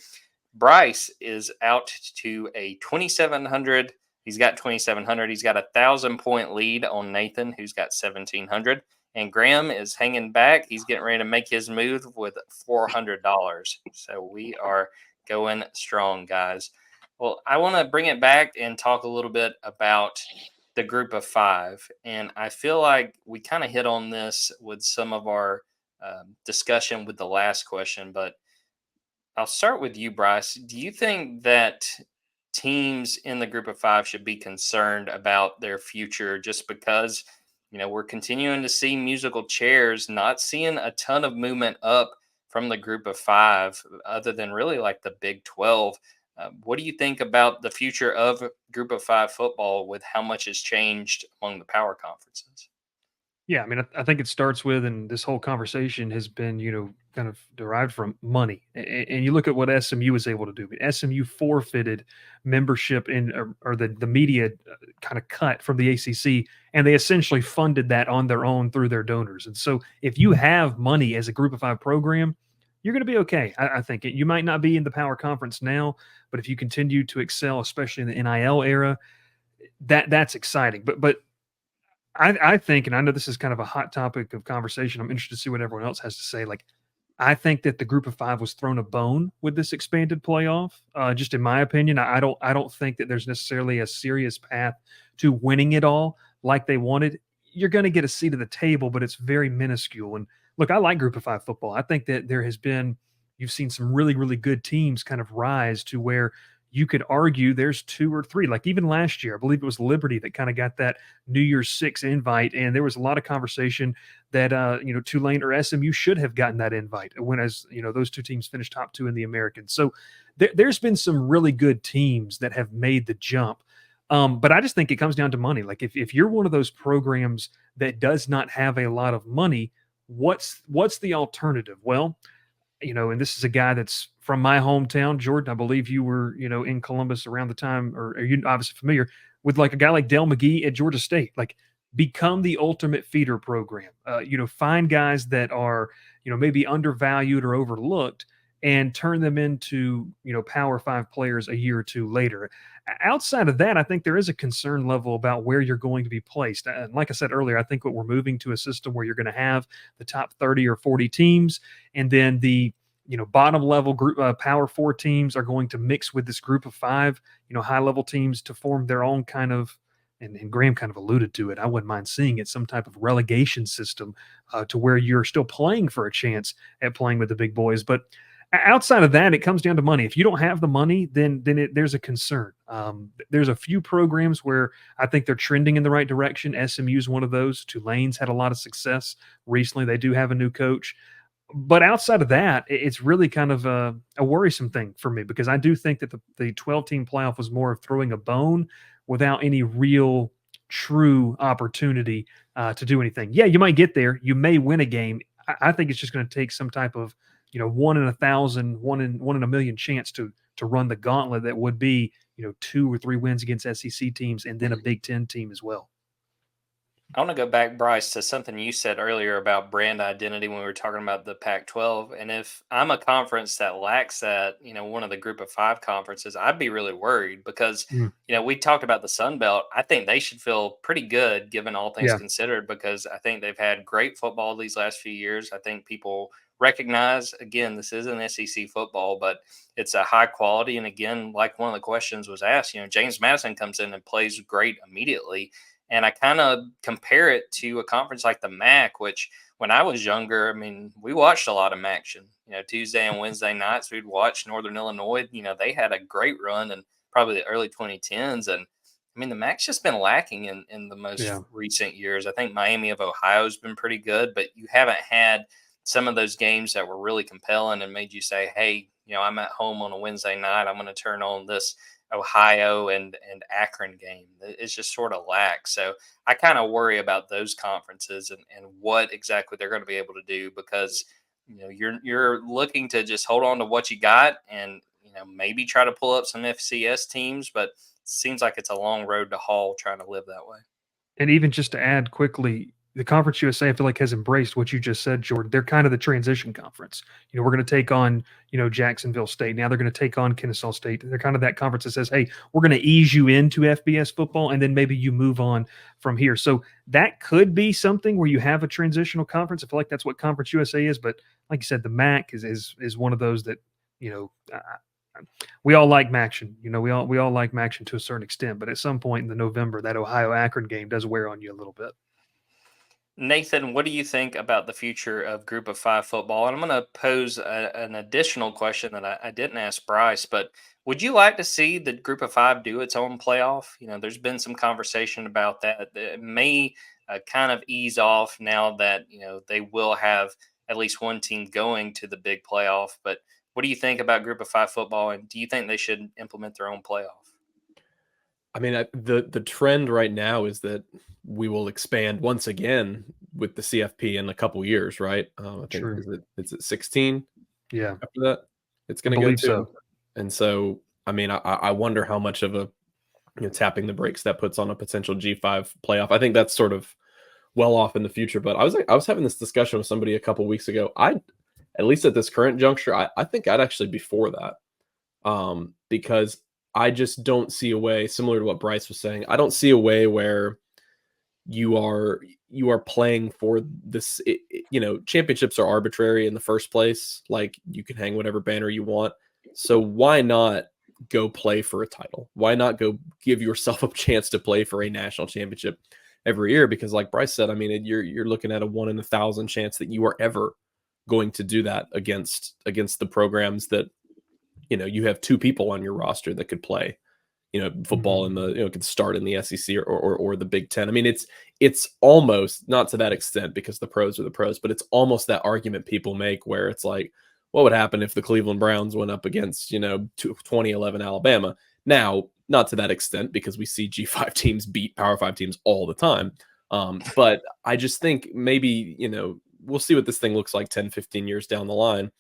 Bryce is out to a 2,700. He's got 2,700. He's got a 1,000-point lead on Nathan, who's got 1,700. And Graham is hanging back. He's getting ready to make his move with $400. So we are going strong, guys. Well, I want to bring it back and talk a little bit about the group of five. And I feel like we kind of hit on this with some of our discussion with the last question. But I'll start with you, Bryce. Do you think that teams in the group of five should be concerned about their future just because – we're continuing to see musical chairs, not seeing a ton of movement up from the group of five, other than really like the Big 12. What do you think about the future of group of five football with how much has changed among the power conferences? Yeah, I mean, I think it starts with, and this whole conversation has been, kind of derived from money. And you look at what SMU was able to do. SMU forfeited membership or the media kind of cut from the ACC, and they essentially funded that on their own through their donors. And so if you have money as a group of five program, you're going to be okay. I think you might not be in the power conference now, but if you continue to excel, especially in the NIL era, that's exciting. But I think, and I know this is kind of a hot topic of conversation. I'm interested to see what everyone else has to say. Like, I think that the group of five was thrown a bone with this expanded playoff. Just in my opinion, I don't think that there's necessarily a serious path to winning it all like they wanted. You're going to get a seat at the table, but it's very minuscule. And look, I like group of five football. I think that you've seen some really, really good teams kind of rise to where you could argue there's two or three. Like even last year, I believe it was Liberty that kind of got that New Year's Six invite, and there was a lot of conversation that Tulane or SMU should have gotten that invite. When those two teams finished top two in the American. So there's been some really good teams that have made the jump. But I just think it comes down to money. Like if you're one of those programs that does not have a lot of money, what's the alternative? Well, and this is a guy that's from my hometown, Jordan. I believe you were, in Columbus around the time, or are you obviously familiar with like a guy like Dell McGee at Georgia State? Like, become the ultimate feeder program. Find guys that are, maybe undervalued or overlooked, and turn them into, Power Five players a year or two later. Outside of that, I think there is a concern level about where you're going to be placed. And like I said earlier, I think we're moving to a system where you're going to have the top 30 or 40 teams, and then the bottom level group Power Four teams are going to mix with this group of five, high level teams to form their own kind of. And Graham kind of alluded to it. I wouldn't mind seeing it, some type of relegation system to where you're still playing for a chance at playing with the big boys. But outside of that, it comes down to money. If you don't have the money, then there's a concern. There's a few programs where I think they're trending in the right direction. SMU is one of those. Tulane's had a lot of success recently. They do have a new coach. But outside of that, it's really kind of a worrisome thing for me, because I do think that the 12-team playoff was more of throwing a bone without any real true opportunity to do anything. Yeah, you might get there. You may win a game. I think it's just going to take some type of 1 in 1,000, 1 in a million chance to run the gauntlet that would be 2 or 3 wins against SEC teams and then a Big Ten team as well. I want to go back, Bryce, to something you said earlier about brand identity when we were talking about the Pac-12. And if I'm a conference that lacks that, one of the group of five conferences, I'd be really worried because, Mm, we talked about the Sun Belt. I think they should feel pretty good given all things yeah. considered, because I think they've had great football these last few years. I think people recognize, again, this isn't SEC football, but it's a high quality. And again, like one of the questions was asked, James Madison comes in and plays great immediately. And I kind of compare it to a conference like the MAC, which when I was younger, I mean, we watched a lot of action. Tuesday and Wednesday nights, we'd watch Northern Illinois. They had a great run in probably the early 2010s. And I mean, the MAC's just been lacking in the most Yeah. recent years. I think Miami of Ohio's been pretty good, but you haven't had some of those games that were really compelling and made you say, hey, I'm at home on a Wednesday night. I'm going to turn on this Ohio and Akron game. It's just sort of lack. So I kind of worry about those conferences and what exactly they're going to be able to do, because you're looking to just hold on to what you got and maybe try to pull up some FCS teams, but it seems like it's a long road to haul trying to live that way. And even just to add quickly, the Conference USA, I feel like, has embraced what you just said, Jordan. They're kind of the transition conference. We're going to take on, Jacksonville State. Now they're going to take on Kennesaw State. They're kind of that conference that says, hey, we're going to ease you into FBS football, and then maybe you move on from here. So that could be something where you have a transitional conference. I feel like that's what Conference USA is. But like you said, the MAC is one of those that, we all like Maction. We all like Maction to a certain extent. But at some point in the November, that Ohio Akron game does wear on you a little bit. Nathan, what do you think about the future of Group of Five football? And I'm going to pose an additional question that I didn't ask Bryce, but would you like to see the Group of Five do its own playoff? There's been some conversation about that. It may kind of ease off now that, they will have at least one team going to the big playoff. But what do you think about Group of Five football? And do you think they should implement their own playoff? I mean, the trend right now is that we will expand once again with the CFP in a couple years, right? I think True. is it 16 Yeah, after that it's I going to go believe to, so. and so I mean, I wonder how much of a tapping the brakes that puts on a potential G5 playoff. I think that's sort of well off in the future, but I was having this discussion with somebody a couple weeks ago. I, at least at this current juncture, I think I'd actually be for that. Because I just don't see a way, similar to what Bryce was saying. I don't see a way where you are playing for this. Championships are arbitrary in the first place. Like, you can hang whatever banner you want. So why not go play for a title? Why not go give yourself a chance to play for a national championship every year? Because, like Bryce said, I mean, you're looking at a 1 in 1,000 chance that you are ever going to do that against the programs that you have 2 people on your roster that could play, football in the, could start in the SEC or the Big Ten. I mean, it's almost, not to that extent because the pros are the pros, but it's almost that argument people make where it's like, what would happen if the Cleveland Browns went up against, 2011 Alabama? Now, not to that extent because we see G5 teams beat Power 5 teams all the time. But I just think maybe, we'll see what this thing looks like 10, 15 years down the line.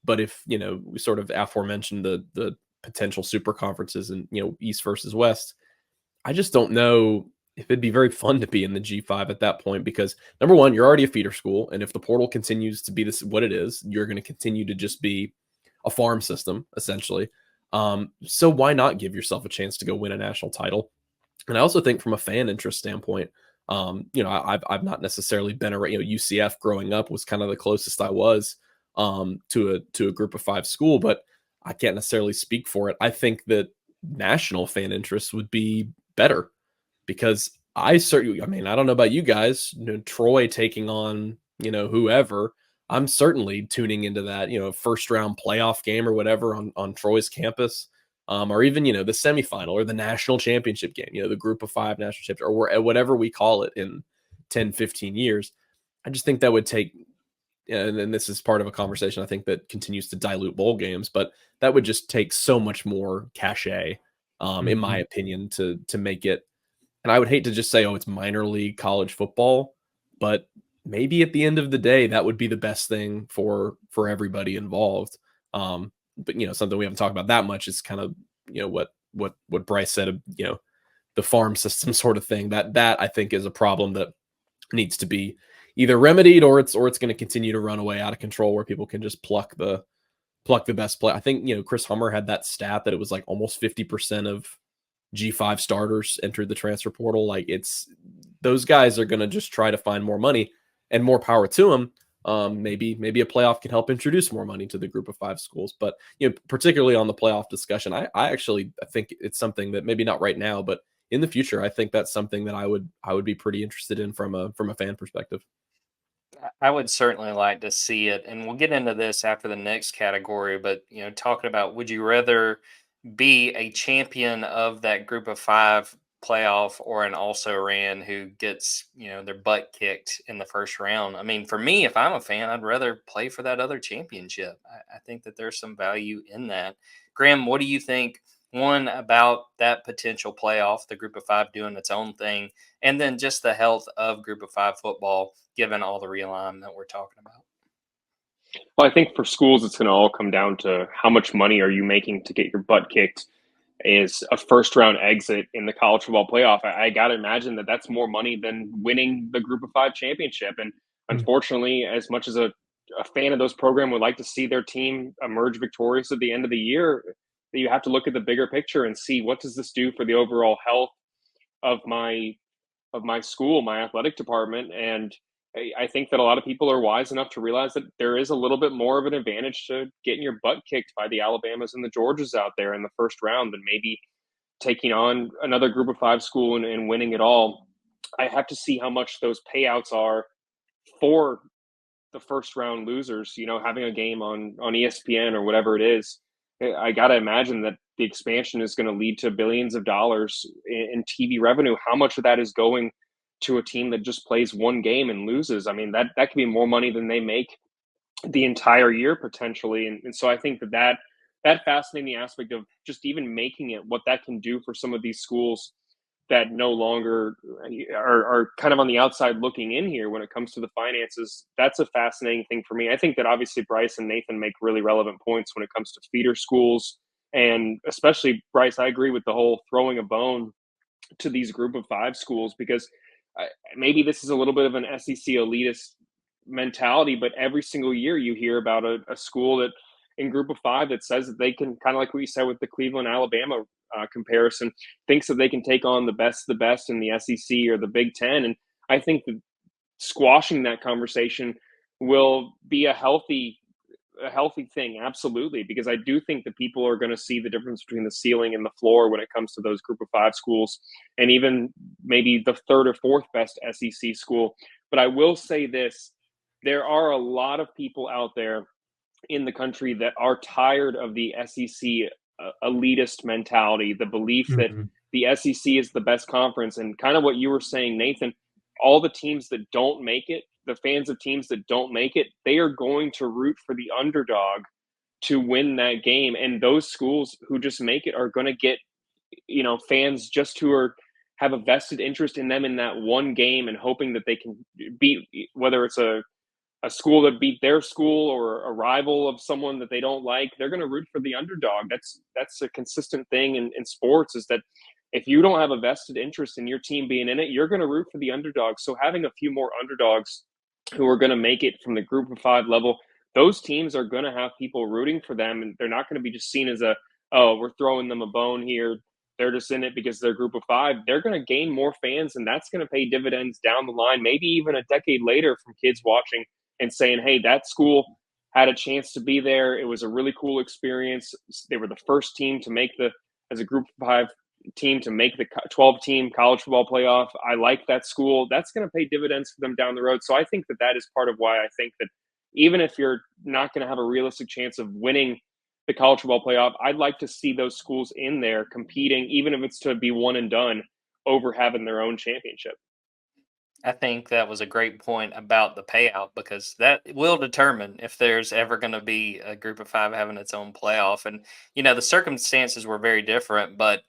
But if, we sort of aforementioned the potential super conferences and, East versus West, I just don't know if it'd be very fun to be in the G5 at that point, because number one, you're already a feeder school. And if the portal continues to be what it is, you're going to continue to just be a farm system, essentially. So why not give yourself a chance to go win a national title? And I also think from a fan interest standpoint, I've not necessarily been around, UCF growing up was kind of the closest I was to a group of 5 school, but I can't necessarily speak for it. I think that national fan interest would be better, because I mean, I don't know about you guys, Troy taking on, whoever, I'm certainly tuning into that, first round playoff game or whatever on Troy's campus. Or even, the semifinal or the national championship game, the group of 5 national championships, or whatever we call it in 10, 15 years. I just think that would take, and this is part of a conversation I think that continues to dilute bowl games, but that would just take so much more cachet, in my opinion, to make it. And I would hate to just say, oh, it's minor league college football, but maybe at the end of the day, that would be the best thing for everybody involved. But something we haven't talked about that much is kind of, what Bryce said, the farm system sort of thing. That I think is a problem that needs to be either remedied, or it's going to continue to run away out of control where people can just pluck the best play. I think, Chris Hummer had that stat that it was like almost 50% of G5 starters entered the transfer portal. Like, it's those guys are going to just try to find more money, and more power to them. Maybe a playoff can help introduce more money to the group of 5 schools. But particularly on the playoff discussion, I think it's something that maybe not right now, but in the future, I think that's something that I would be pretty interested in from a fan perspective. I would certainly like to see it, and we'll get into this after the next category. But talking about, would you rather be a champion of that group of 5 playoff, or an also ran who gets their butt kicked in the first round? I mean, for me, if I'm a fan, I'd rather play for that other championship. I think that there's some value in that. Graham, what do you think? One, about that potential playoff, the group of 5 doing its own thing, and then just the health of group of 5 football, given all the realignment we're talking about. Well, I think for schools, it's going to all come down to how much money are you making to get your butt kicked is a first round exit in the college football playoff. I got to imagine that that's more money than winning the group of 5 championship. And unfortunately, as much as a fan of those programs would like to see their team emerge victorious at the end of the year, you have to look at the bigger picture and see, what does this do for the overall health of my school, my athletic department. And I think that a lot of people are wise enough to realize that there is a little bit more of an advantage to getting your butt kicked by the Alabamas and the Georgias out there in the first round than maybe taking on another group of 5 school and winning it all. I have to see how much those payouts are for the first round losers, having a game on ESPN or whatever it is. I got to imagine that the expansion is going to lead to billions of dollars in TV revenue. How much of that is going to a team that just plays one game and loses? I mean, that could be more money than they make the entire year potentially. And so I think that fascinating aspect of just even making it, what that can do for some of these schools that no longer are kind of on the outside looking in here when it comes to the finances. That's a fascinating thing for me. I think that obviously Bryce and Nathan make really relevant points when it comes to feeder schools. And especially Bryce, I agree with the whole throwing a bone to these group of 5 schools, because maybe this is a little bit of an SEC elitist mentality, but every single year you hear about a school that in group of 5 that says that they can, kind of like what you said with the Cleveland Alabama comparison, thinks that they can take on the best in the SEC or the Big Ten. And I think that squashing that conversation will be a healthy thing, absolutely, because I do think that people are going to see the difference between the ceiling and the floor when it comes to those group of 5 schools, and even maybe the 3rd or 4th best SEC school. But I will say this, there are a lot of people out there in the country that are tired of the SEC elitist mentality, the belief that the SEC is the best conference. And kind of what you were saying, Nathan, all the teams that don't make it, the fans of teams that don't make it, they are going to root for the underdog to win that game. And those schools who just make it are going to get, fans just who have a vested interest in them in that one game and hoping that they can beat, whether it's a school that beat their school or a rival of someone that they don't like. They're going to root for the underdog. That's a consistent thing in sports, is that if you don't have a vested interest in your team being in it, you're going to root for the underdog. So having a few more underdogs who are going to make it from the group of 5 level, those teams are going to have people rooting for them. And they're not going to be just seen as we're throwing them a bone here. They're just in it because they're group of 5. They're going to gain more fans, and that's going to pay dividends down the line, maybe even a decade later, from kids watching and saying, hey, that school had a chance to be there. It was a really cool experience. They were the first team to make as a group of 5 team to make the 12-team college football playoff. I like that school. That's going to pay dividends for them down the road. So I think that is part of why I think that even if you're not going to have a realistic chance of winning the college football playoff, I'd like to see those schools in there competing, even if it's to be one and done, over having their own championship. I think that was a great point about the payout, because that will determine if there's ever going to be a group of 5 having its own playoff. And, the circumstances were very different, but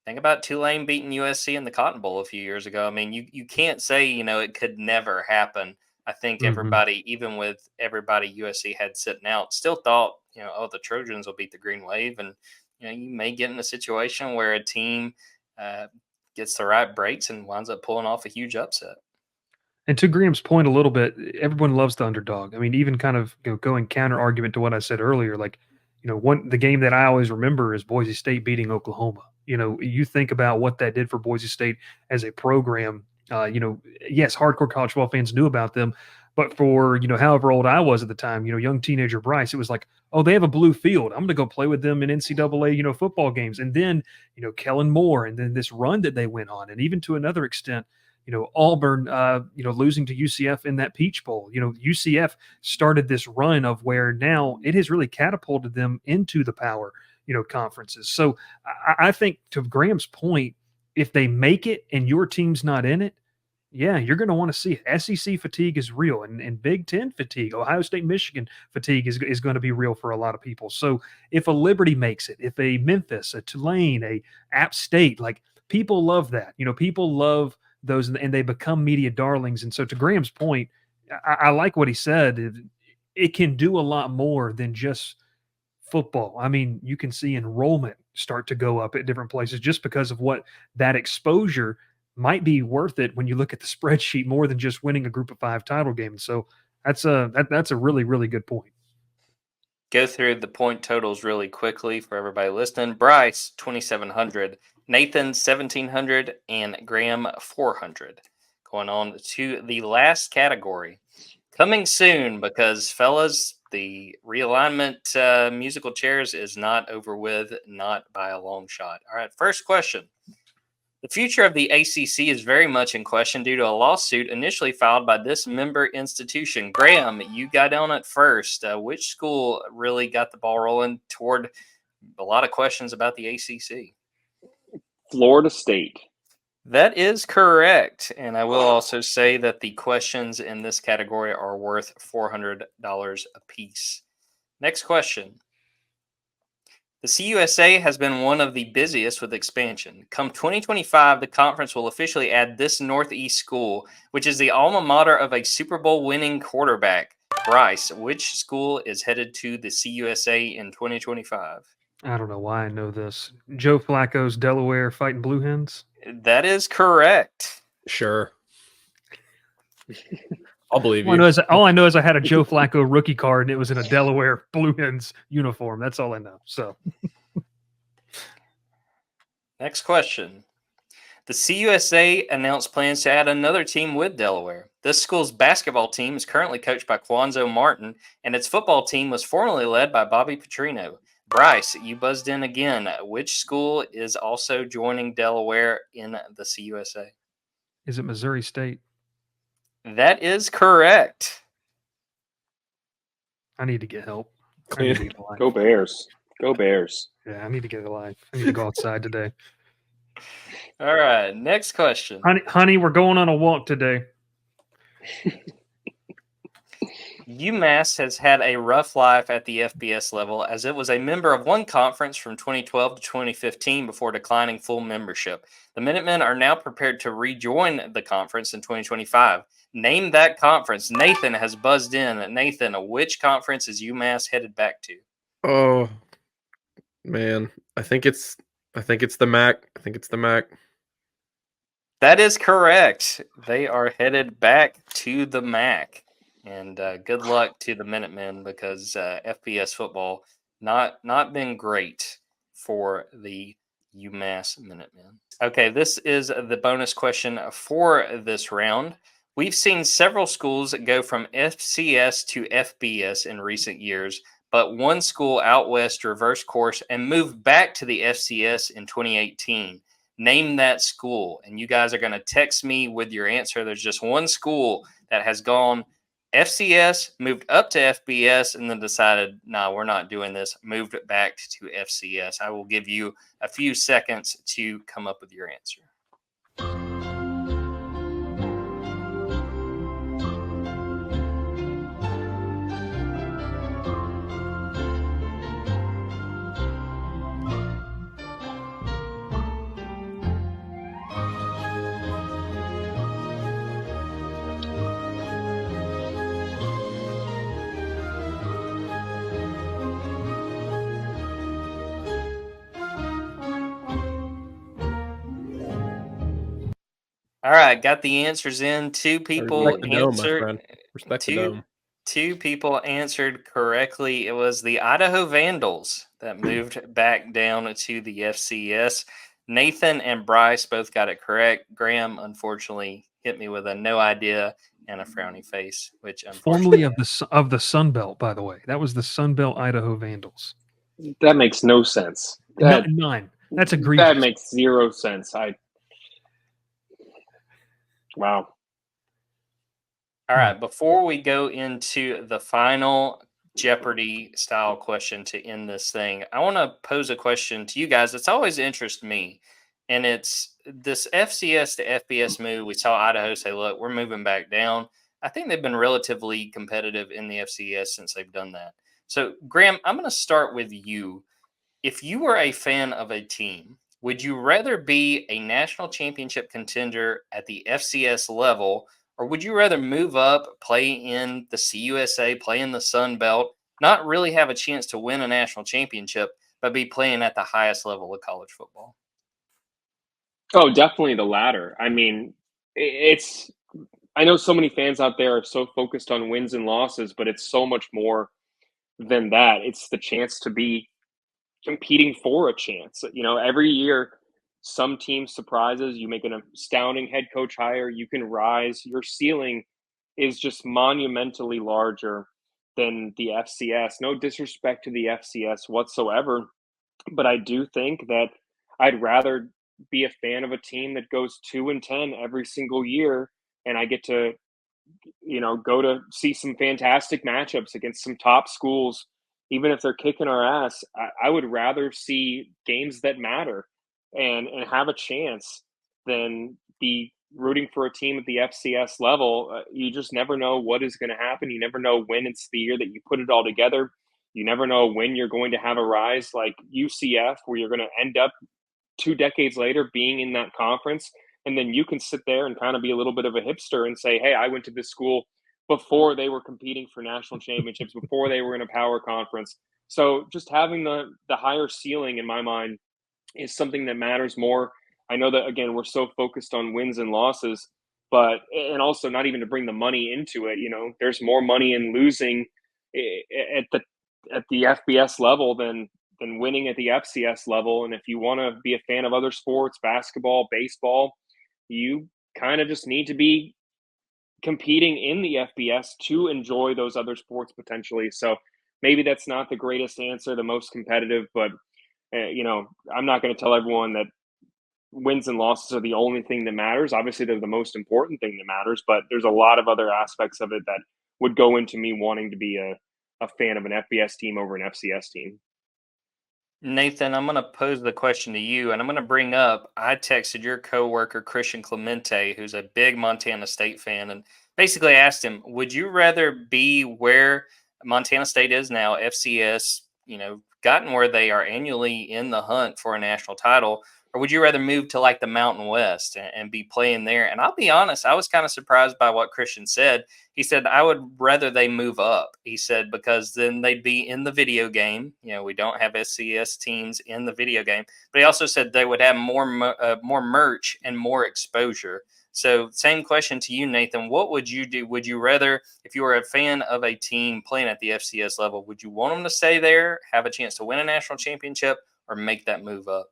think about Tulane beating USC in the Cotton Bowl a few years ago. I mean, you can't say, it could never happen. I think everybody, even with everybody USC had sitting out, still thought, the Trojans will beat the Green Wave. And, you may get in a situation where a team gets the right breaks and winds up pulling off a huge upset. And to Graham's point a little bit, everyone loves the underdog. I mean, even kind of going counter argument to what I said earlier, like, the game that I always remember is Boise State beating Oklahoma. You think about what that did for Boise State as a program. Yes, hardcore college football fans knew about them, but for however old I was at the time, young teenager Bryce, it was like, oh, they have a blue field. I'm going to go play with them in NCAA, football games, and then Kellen Moore, and then this run that they went on, and even to another extent, Auburn, losing to UCF in that Peach Bowl. UCF started this run of where now it has really catapulted them into the power, conferences. So I think to Graham's point, if they make it and your team's not in it, yeah, you're going to want to see it. SEC fatigue is real, and Big Ten fatigue, Ohio State, Michigan fatigue is going to be real for a lot of people. So if a Liberty makes it, if a Memphis, a Tulane, a App State, like people love that. People love those, and they become media darlings. And so to Graham's point, I like what he said. It can do a lot more than just football. I mean, you can see enrollment start to go up at different places just because of what that exposure might be worth it when you look at the spreadsheet more than just winning a group of 5 title game. So that's a really, really good point. Go through the point totals really quickly for everybody listening. Bryce, 2,700. Nathan, 1,700. And Graham, 400. Going on to the last category. Coming soon because, fellas, the realignment musical chairs is not over with, not by a long shot. All right, first question. The future of the ACC is very much in question due to a lawsuit initially filed by this member institution. Graham, you got on it first. Which school really got the ball rolling toward a lot of questions about the ACC? Florida State. That is correct. And I will also say that the questions in this category are worth $400 apiece. Next question. The CUSA has been one of the busiest with expansion. Come 2025, the conference will officially add this Northeast school, which is the alma mater of a Super Bowl winning quarterback. Bryce, which school is headed to the CUSA in 2025? I don't know why I know this. Joe Flacco's Delaware Fighting Blue Hens. That is correct. Sure. I'll believe All you. I know is I had a Joe Flacco rookie card, and it was in a Delaware Blue Hens uniform. That's all I know. So, next question. The CUSA announced plans to add another team with Delaware. This school's basketball team is currently coached by Quanzo Martin, and its football team was formerly led by Bobby Petrino. Bryce, you buzzed in again. Which school is also joining Delaware in the CUSA? Is it Missouri State? That is correct. I need to get help. Go Bears. Go Bears. Yeah, I need to get a life. I need to go outside today. All right, next question. Honey, we're going on a walk today. UMass has had a rough life at the FBS level as it was a member of one conference from 2012 to 2015 before declining full membership. The Minutemen are now prepared to rejoin the conference in 2025. Name that conference. Nathan has buzzed in. Nathan, which conference is UMass headed back to? Oh, man. I think it's the MAC. I think it's the MAC. That is correct. They are headed back to the MAC. And good luck to the Minutemen because FBS football not been great for the UMass Minutemen. Okay, this is the bonus question for this round. We've seen several schools go from FCS to FBS in recent years, but one school out west reversed course and moved back to the FCS in 2018. Name that school. And you guys are going to text me with your answer. There's just one school that has gone FCS, moved up to FBS, and then decided, no, we're not doing this, moved it back to FCS. I will give you a few seconds to come up with your answer. All right, got the answers in. Two people Respect the dome, my answered. friend. Respect the Two dome. two people answered correctly. It was the Idaho Vandals that moved back down to the FCS. Nathan and Bryce both got it correct. Graham unfortunately hit me with a no idea and a frowny face, which Formerly unfortunately of the Sun Belt, by the way. That was the Sun Belt Idaho Vandals. That makes no sense. None. That's That egregious. makes zero sense. Wow. All right, before we go into the final Jeopardy style question to end this thing, I want to pose a question to you guys. It's always interested me, and it's this FCS to FBS move. We saw Idaho say, "Look, we're moving back down." I think they've been relatively competitive in the FCS since they've done that. So, Graham, I'm going to start with you. If you were a fan of a team, would you rather be a national championship contender at the FCS level, or would you rather move up, play in the CUSA, play in the Sun Belt, not really have a chance to win a national championship, but be playing at the highest level of college football? Oh, definitely the latter. I mean, it's. I know so many fans out there are so focused on wins and losses, but it's so much more than that. It's the chance to be competing for a chance. You know, every year, some team surprises. You make an astounding head coach hire. You can rise. Your ceiling is just monumentally larger than the FCS. No disrespect to the FCS whatsoever, but I do think that I'd rather be a fan of a team that goes 2-10 every single year, and I get to go to see some fantastic matchups against some top schools, even if they're kicking our ass. I would rather see games that matter and have a chance than be rooting for a team at the FCS level. You just never know what is going to happen. You never know when it's the year that you put it all together. You never know when you're going to have a rise like UCF, where you're going to end up 2 decades later being in that conference. And then you can sit there and kind of be a little bit of a hipster and say, hey, I went to this school before they were competing for national championships, before they were in a power conference. So just having the higher ceiling in my mind is something that matters more. I know that, again, we're so focused on wins and losses, but, and also not even to bring the money into it, there's more money in losing at the FBS level than winning at the FCS level. And if you want to be a fan of other sports, basketball, baseball, you kind of just need to be competing in the FBS to enjoy those other sports potentially. So maybe that's not the greatest answer, the most competitive, but I'm not going to tell everyone that wins and losses are the only thing that matters. Obviously, they're the most important thing that matters, but there's a lot of other aspects of it that would go into me wanting to be a fan of an FBS team over an FCS team. Nathan, I'm going to pose the question to you, and I'm going to bring up, I texted your coworker, Christian Clemente, who's a big Montana State fan, and basically asked him, would you rather be where Montana State is now, FCS, gotten where they are annually in the hunt for a national title, or would you rather move to like the Mountain West and be playing there? And I'll be honest, I was kind of surprised by what Christian said. He said, I would rather they move up. He said, because then they'd be in the video game. We don't have SCS teams in the video game. But he also said they would have more merch and more exposure. So same question to you, Nathan. What would you do? Would you rather, if you were a fan of a team playing at the FCS level, would you want them to stay there, have a chance to win a national championship, or make that move up?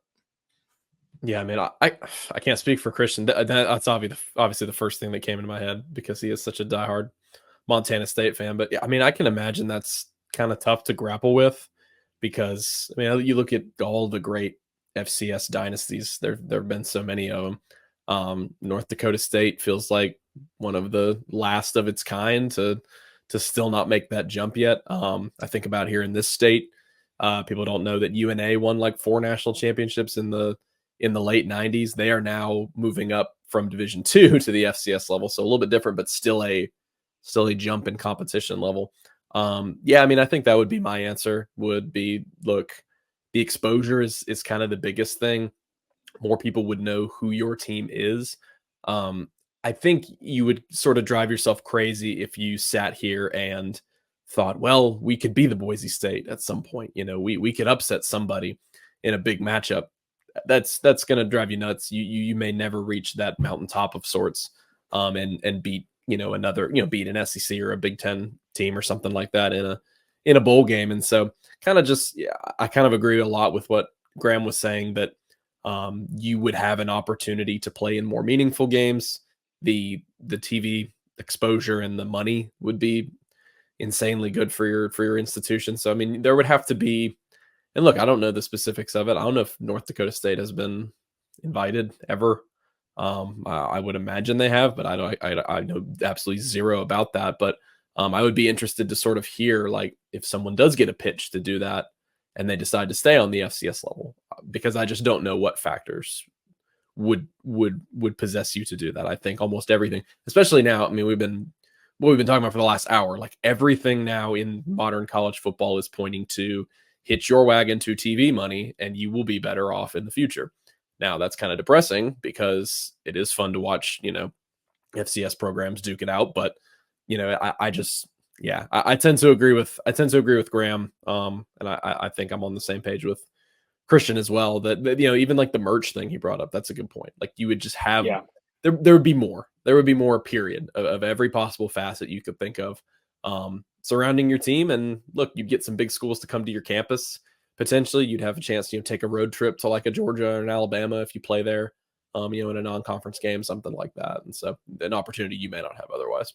Yeah, I mean, I can't speak for Christian. That's obviously the first thing that came into my head because he is such a diehard Montana State fan. But yeah, I mean, I can imagine that's kind of tough to grapple with because I mean, you look at all the great FCS dynasties. There have been so many of them. North Dakota State feels like one of the last of its kind to still not make that jump yet. I think about here in this state, people don't know that UNA won like 4 national championships in the late 90s. They are now moving up from Division II to the FCS level, so a little bit different, but still a jump in competition level. Yeah, I mean, I think that would be my answer. Would be, look, the exposure is kind of the biggest thing. More people would know who your team is. I think you would sort of drive yourself crazy if you sat here and thought, well, we could be the Boise State at some point. We could upset somebody in a big matchup. that's going to drive you nuts. You may never reach that mountaintop of sorts, and beat another beat an SEC or a Big Ten team or something like that in a bowl game. And so kind of just I kind of agree a lot with what Graham was saying, that you would have an opportunity to play in more meaningful games. The TV exposure and the money would be insanely good for your institution. So I mean, there would have to be, and look, I don't know the specifics of it. I don't know if North Dakota State has been invited ever. I would imagine they have, but I know absolutely zero about that. But I would be interested to sort of hear, like, if someone does get a pitch to do that and they decide to stay on the FCS level, because I just don't know what factors would possess you to do that. I think almost everything, especially now. I mean, we've been talking about for the last hour. Like, everything now in modern college football is pointing to hitch your wagon to TV money, and you will be better off in the future. Now, that's kind of depressing because it is fun to watch, FCS programs duke it out. But, I just, I tend to agree with Graham. And I think I'm on the same page with Christian as well, that even like the merch thing he brought up, that's a good point. Like, you would just have, there would be more period of every possible facet you could think of, surrounding your team. And look, you'd get some big schools to come to your campus. Potentially you'd have a chance to take a road trip to like a Georgia or an Alabama if you play there, in a non-conference game, something like that. And so an opportunity you may not have otherwise.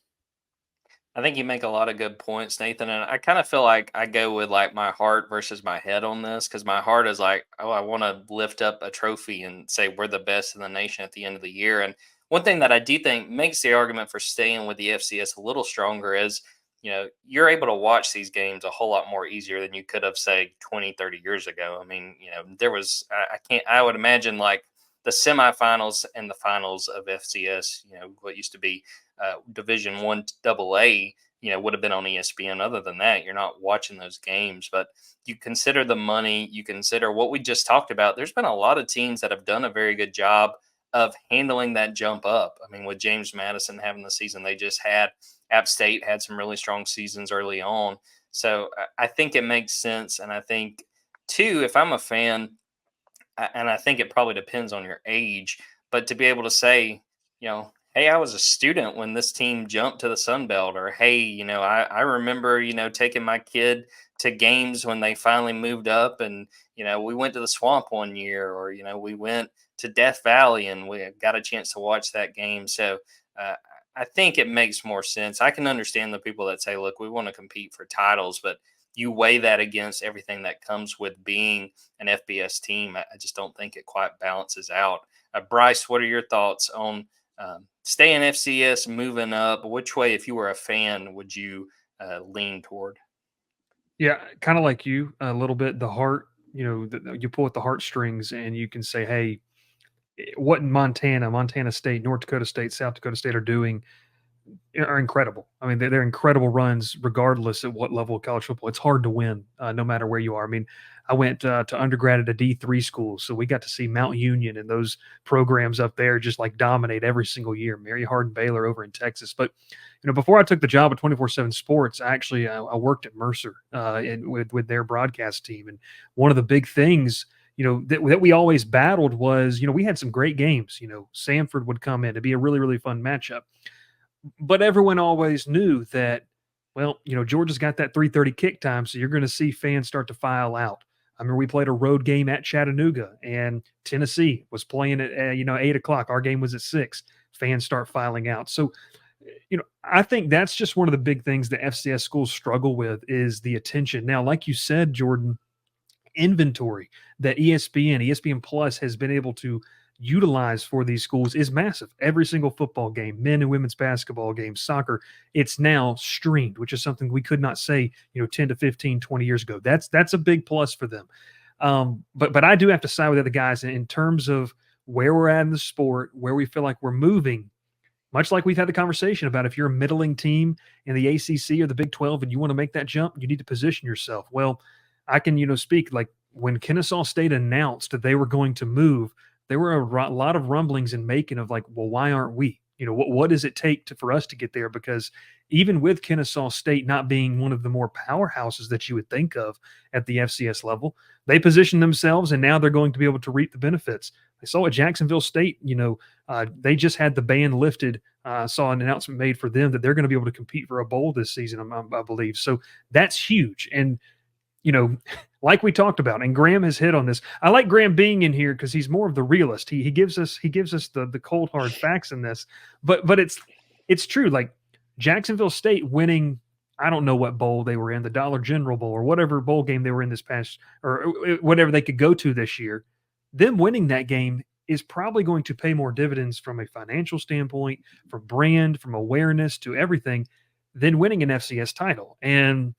I think you make a lot of good points, Nathan. And I kind of feel like I go with like my heart versus my head on this, because my heart is like, oh, I want to lift up a trophy and say we're the best in the nation at the end of the year. And one thing that I do think makes the argument for staying with the FCS a little stronger is, you're able to watch these games a whole lot more easier than you could have, say, 20, 30 years ago. I mean, there was, I would imagine like the semifinals and the finals of FCS, what used to be Division One AA, would have been on ESPN. Other than that, you're not watching those games. But you consider the money, you consider what we just talked about. There's been a lot of teams that have done a very good job of handling that jump up. I mean, with James Madison having the season they just had, App State had some really strong seasons early on. So I think it makes sense. And I think, too, if I'm a fan, and I think it probably depends on your age, but to be able to say, hey, I was a student when this team jumped to the Sun Belt, or hey, I remember, taking my kid to games when they finally moved up, and we went to the Swamp one year, or we went to Death Valley and we got a chance to watch that game. So I think it makes more sense. I can understand the people that say, look, we want to compete for titles, but you weigh that against everything that comes with being an FBS team. I just don't think it quite balances out. Bryce, what are your thoughts on staying FCS, moving up? Which way, if you were a fan, would you lean toward? Yeah, kind of like you a little bit. The heart, you pull at the heartstrings, and you can say, hey, what Montana State, North Dakota State, South Dakota State are doing are incredible. I mean, they're incredible runs, regardless of what level of college football. It's hard to win, no matter where you are. I mean, I went to undergrad at a D3 school, so we got to see Mount Union and those programs up there just like dominate every single year. Mary Hardin Baylor over in Texas. But before I took the job at 24/7 Sports, I worked at Mercer with their broadcast team, and one of the big things that we always battled was we had some great games. Samford would come in to be a really, really fun matchup. But everyone always knew that, well, Georgia's got that 3:30 kick time, so you're going to see fans start to file out. I remember we played a road game at Chattanooga, and Tennessee was playing at 8:00. Our game was at 6. Fans start filing out. So, I think that's just one of the big things that FCS schools struggle with is the attention. Now, like you said, Jordan, inventory that ESPN Plus has been able to utilize for these schools is massive. Every single football game, men and women's basketball games, soccer, it's now streamed, which is something we could not say, 10 to 15, 20 years ago. That's a big plus for them. But I do have to side with the other guys in terms of where we're at in the sport, where we feel like we're moving. Much like we've had the conversation about if you're a middling team in the ACC or the Big 12 and you want to make that jump, you need to position yourself. Well, I can, speak like when Kennesaw State announced that they were going to move, there were a lot of rumblings in Macon of like, well, why aren't we? What does it take for us to get there? Because even with Kennesaw State not being one of the more powerhouses that you would think of at the FCS level, they position themselves, and now they're going to be able to reap the benefits. I saw at Jacksonville State, they just had the ban lifted. Saw an announcement made for them that they're going to be able to compete for a bowl this season, I believe. So that's huge. And like we talked about, and Graham has hit on this. I like Graham being in here because he's more of the realist. He gives us the cold hard facts in this. But it's true. Like Jacksonville State winning, I don't know what bowl they were in, the Dollar General Bowl or whatever bowl game they were in this past, or whatever they could go to this year. Them winning that game is probably going to pay more dividends from a financial standpoint, from brand, from awareness to everything, than winning an FCS title. And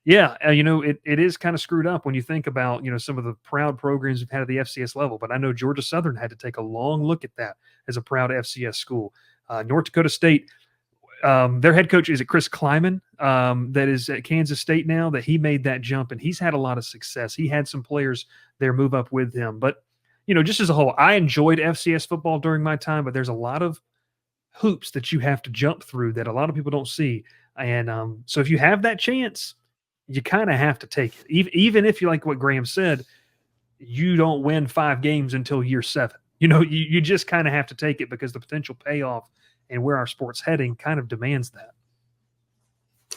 yeah, it is kind of screwed up when you think about, some of the proud programs we've had at the FCS level. But I know Georgia Southern had to take a long look at that as a proud FCS school. North Dakota State, their head coach, is it Chris Kleiman, that is at Kansas State now, that he made that jump, and he's had a lot of success. He had some players there move up with him. But, just as a whole, I enjoyed FCS football during my time, but there's a lot of hoops that you have to jump through that a lot of people don't see. And so if you have that chance, you kind of have to take it. Even if you, like what Graham said, you don't win 5 games until year 7. You just kind of have to take it because the potential payoff and where our sport's heading kind of demands that.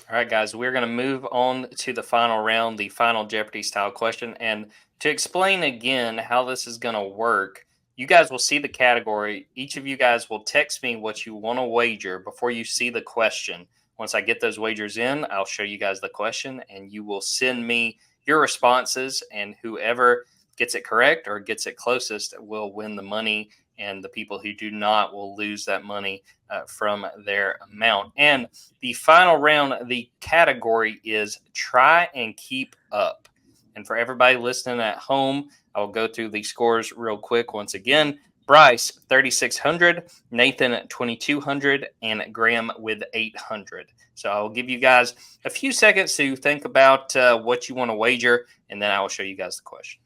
All right, guys, we're going to move on to the final round, the final Jeopardy style question. And to explain again how this is going to work, you guys will see the category. Each of you guys will text me what you want to wager before you see the question. Once I get those wagers in, I'll show you guys the question, and you will send me your responses, and whoever gets it correct or gets it closest will win the money, and the people who do not will lose that money from their amount. And the final round, the category is try and keep up. And for everybody listening at home, I will go through the scores real quick once again. Bryce, 3,600, Nathan, 2,200, and Graham with 800. So I'll give you guys a few seconds to think about what you want to wager, and then I will show you guys the question.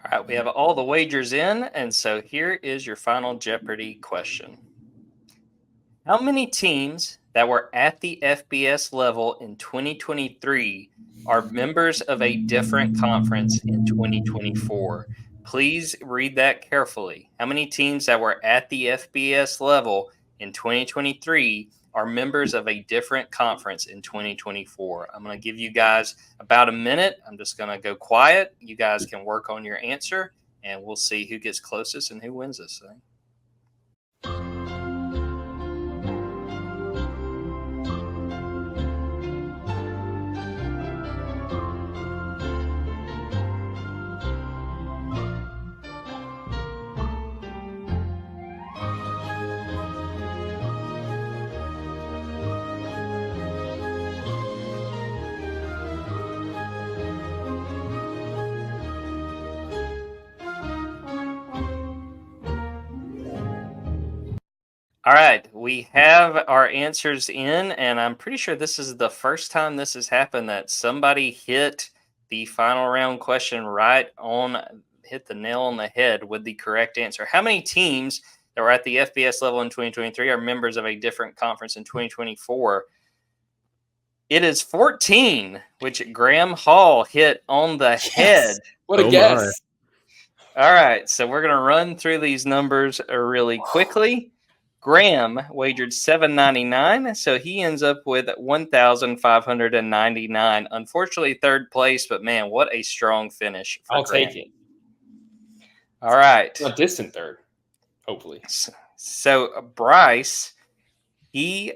All right, we have all the wagers in, and so here is your final Jeopardy question. How many teams that were at the FBS level in 2023 are members of a different conference in 2024? Please read that carefully. How many teams that were at the FBS level in 2023 are members of a different conference in 2024? I'm going to give you guys about a minute. I'm just going to go quiet. You guys can work on your answer, and we'll see who gets closest and who wins this thing. All right, we have our answers in, and I'm pretty sure this is the first time this has happened that somebody hit the final round question right on, hit the nail on the head with the correct answer. How many teams that were at the FBS level in 2023 are members of a different conference in 2024? It is 14, which Graham Hall hit on the head. What a guess. All right, so we're going to run through these numbers really quickly. Graham wagered $7.99, so he ends up with $1,599. Unfortunately, third place, but man, what a strong finish for I'll Graham. take it. All right. A distant third, hopefully. So Bryce, he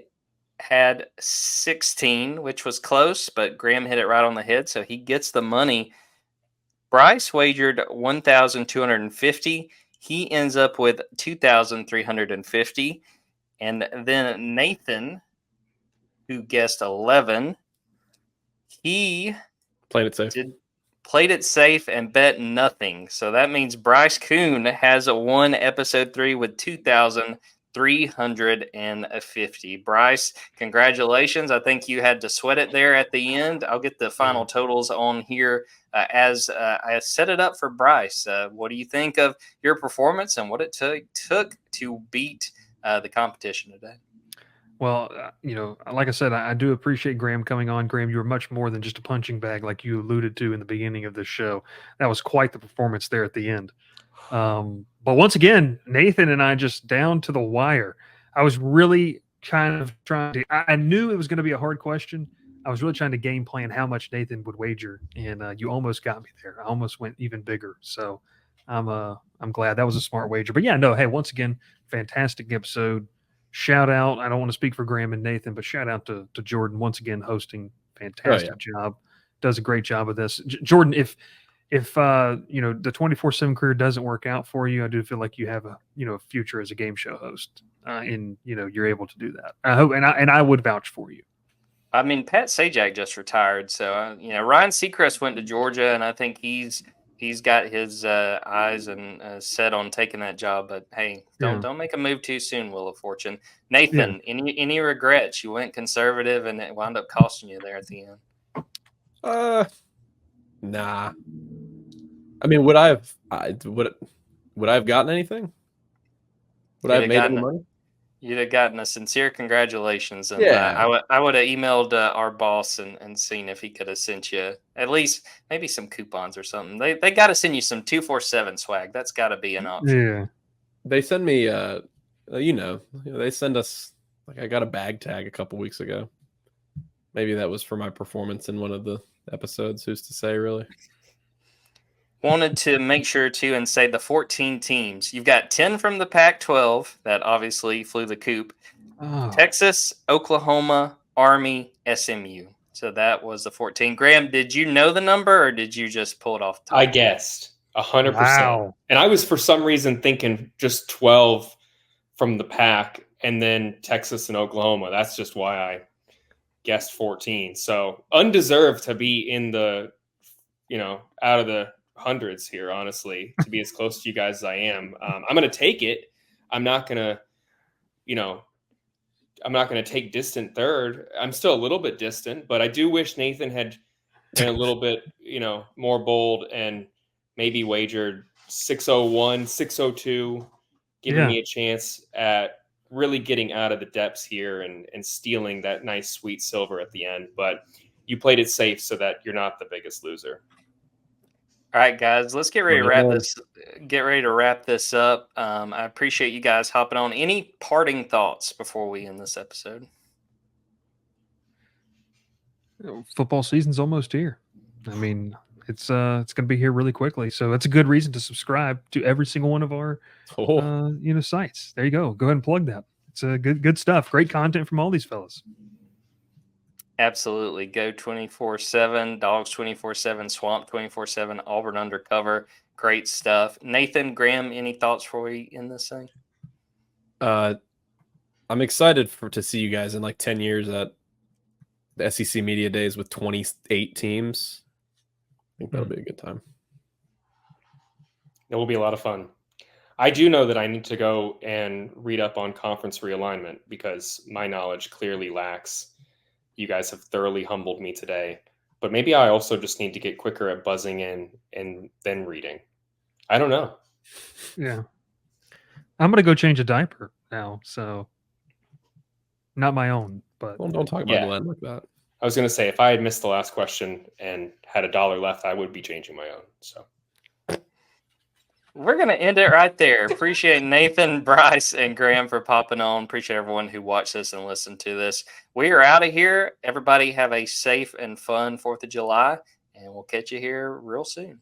had 16, which was close, but Graham hit it right on the head, so he gets the money. Bryce wagered $1,250. He ends up with $2,350. And then Nathan, who guessed 11, he Played it safe. Played it safe and bet nothing. So that means Bryce Koon has won episode 3 with $2,350. 350. Bryce, congratulations. I think you had to sweat it there at the end. I'll get the final totals on here as I set it up for Bryce. What do you think of your performance and what it took to beat the competition today? Well, like I said, I do appreciate Graham coming on. Graham, you were much more than just a punching bag, like you alluded to in the beginning of this show. That was quite the performance there at the end. But once again, Nathan and I just down to the wire. I was really kind of trying to. I knew it was going to be a hard question. I was really trying to game plan how much Nathan would wager, and you almost got me there. I almost went even bigger. So I'm glad that was a smart wager. But yeah, no, hey, once again, fantastic episode. Shout out. I don't want to speak for Graham and Nathan, but shout out to Jordan once again hosting. Fantastic job. Does a great job of this. Jordan, if the 24/7 career doesn't work out for you, I do feel like you have a future as a game show host. You're able to do that. I hope, and I would vouch for you. I mean, Pat Sajak just retired, so Ryan Seacrest went to Georgia, and I think he's got his eyes and set on taking that job. But hey, don't make a move too soon, Wheel of Fortune. Nathan, any regrets? You went conservative, and it wound up costing you there at the end. Nah. I mean, would I have gotten anything? Would I have made any money? You'd have gotten a sincere congratulations, and I would have emailed our boss and seen if he could have sent you at least maybe some coupons or something. They got to send you some 247 swag. That's got to be an option. Yeah, they send me. They send us I got a bag tag a couple weeks ago. Maybe that was for my performance in one of the episodes. Who's to say, really? Wanted to make sure too and say the 14 teams. You've got 10 from the Pac-12 that obviously flew the coop. Texas, Oklahoma, Army, SMU. So that was the 14. Graham, did you know the number or did you just pull it off the top? I guessed 100%. Wow. And I was for some reason thinking just 12 from the Pac and then Texas and Oklahoma. That's just why I guessed 14. So undeserved to be in the, out of the hundreds here, honestly, to be as close to you guys as I am. I'm going to take it. I'm not going to take distant third. I'm still a little bit distant, but I do wish Nathan had been a little bit, more bold and maybe wagered 601, 602, giving me a chance at really getting out of the depths here and stealing that nice sweet silver at the end. But you played it safe so that you're not the biggest loser. All right, guys, let's get ready to wrap this. Get ready to wrap this up. I appreciate you guys hopping on. Any parting thoughts before we end this episode? Football season's almost here. I mean, it's going to be here really quickly, so it's a good reason to subscribe to every single one of our sites. There you go. Go ahead and plug that. It's good stuff. Great content from all these fellas. Absolutely. Go 24/7, Dogs 24/7, Swamp 24/7, Auburn Undercover. Great stuff. Nathan, Graham, any thoughts before we end this thing? I'm excited to see you guys in like 10 years at the SEC Media Days with 28 teams. I think that'll be a good time. It will be a lot of fun. I do know that I need to go and read up on conference realignment because my knowledge clearly lacks. You guys have thoroughly humbled me today, but maybe I also just need to get quicker at buzzing in and then reading. I don't know. Yeah. I'm going to go change a diaper now. So not my own, but don't talk about Glenn like that. I was going to say, if I had missed the last question and had $1 left, I would be changing my own. So we're going to end it right there. Appreciate Nathan, Bryce, and Graham for popping on. Appreciate everyone who watched this and listened to this. We are out of here. Everybody have a safe and fun 4th of July, and we'll catch you here real soon.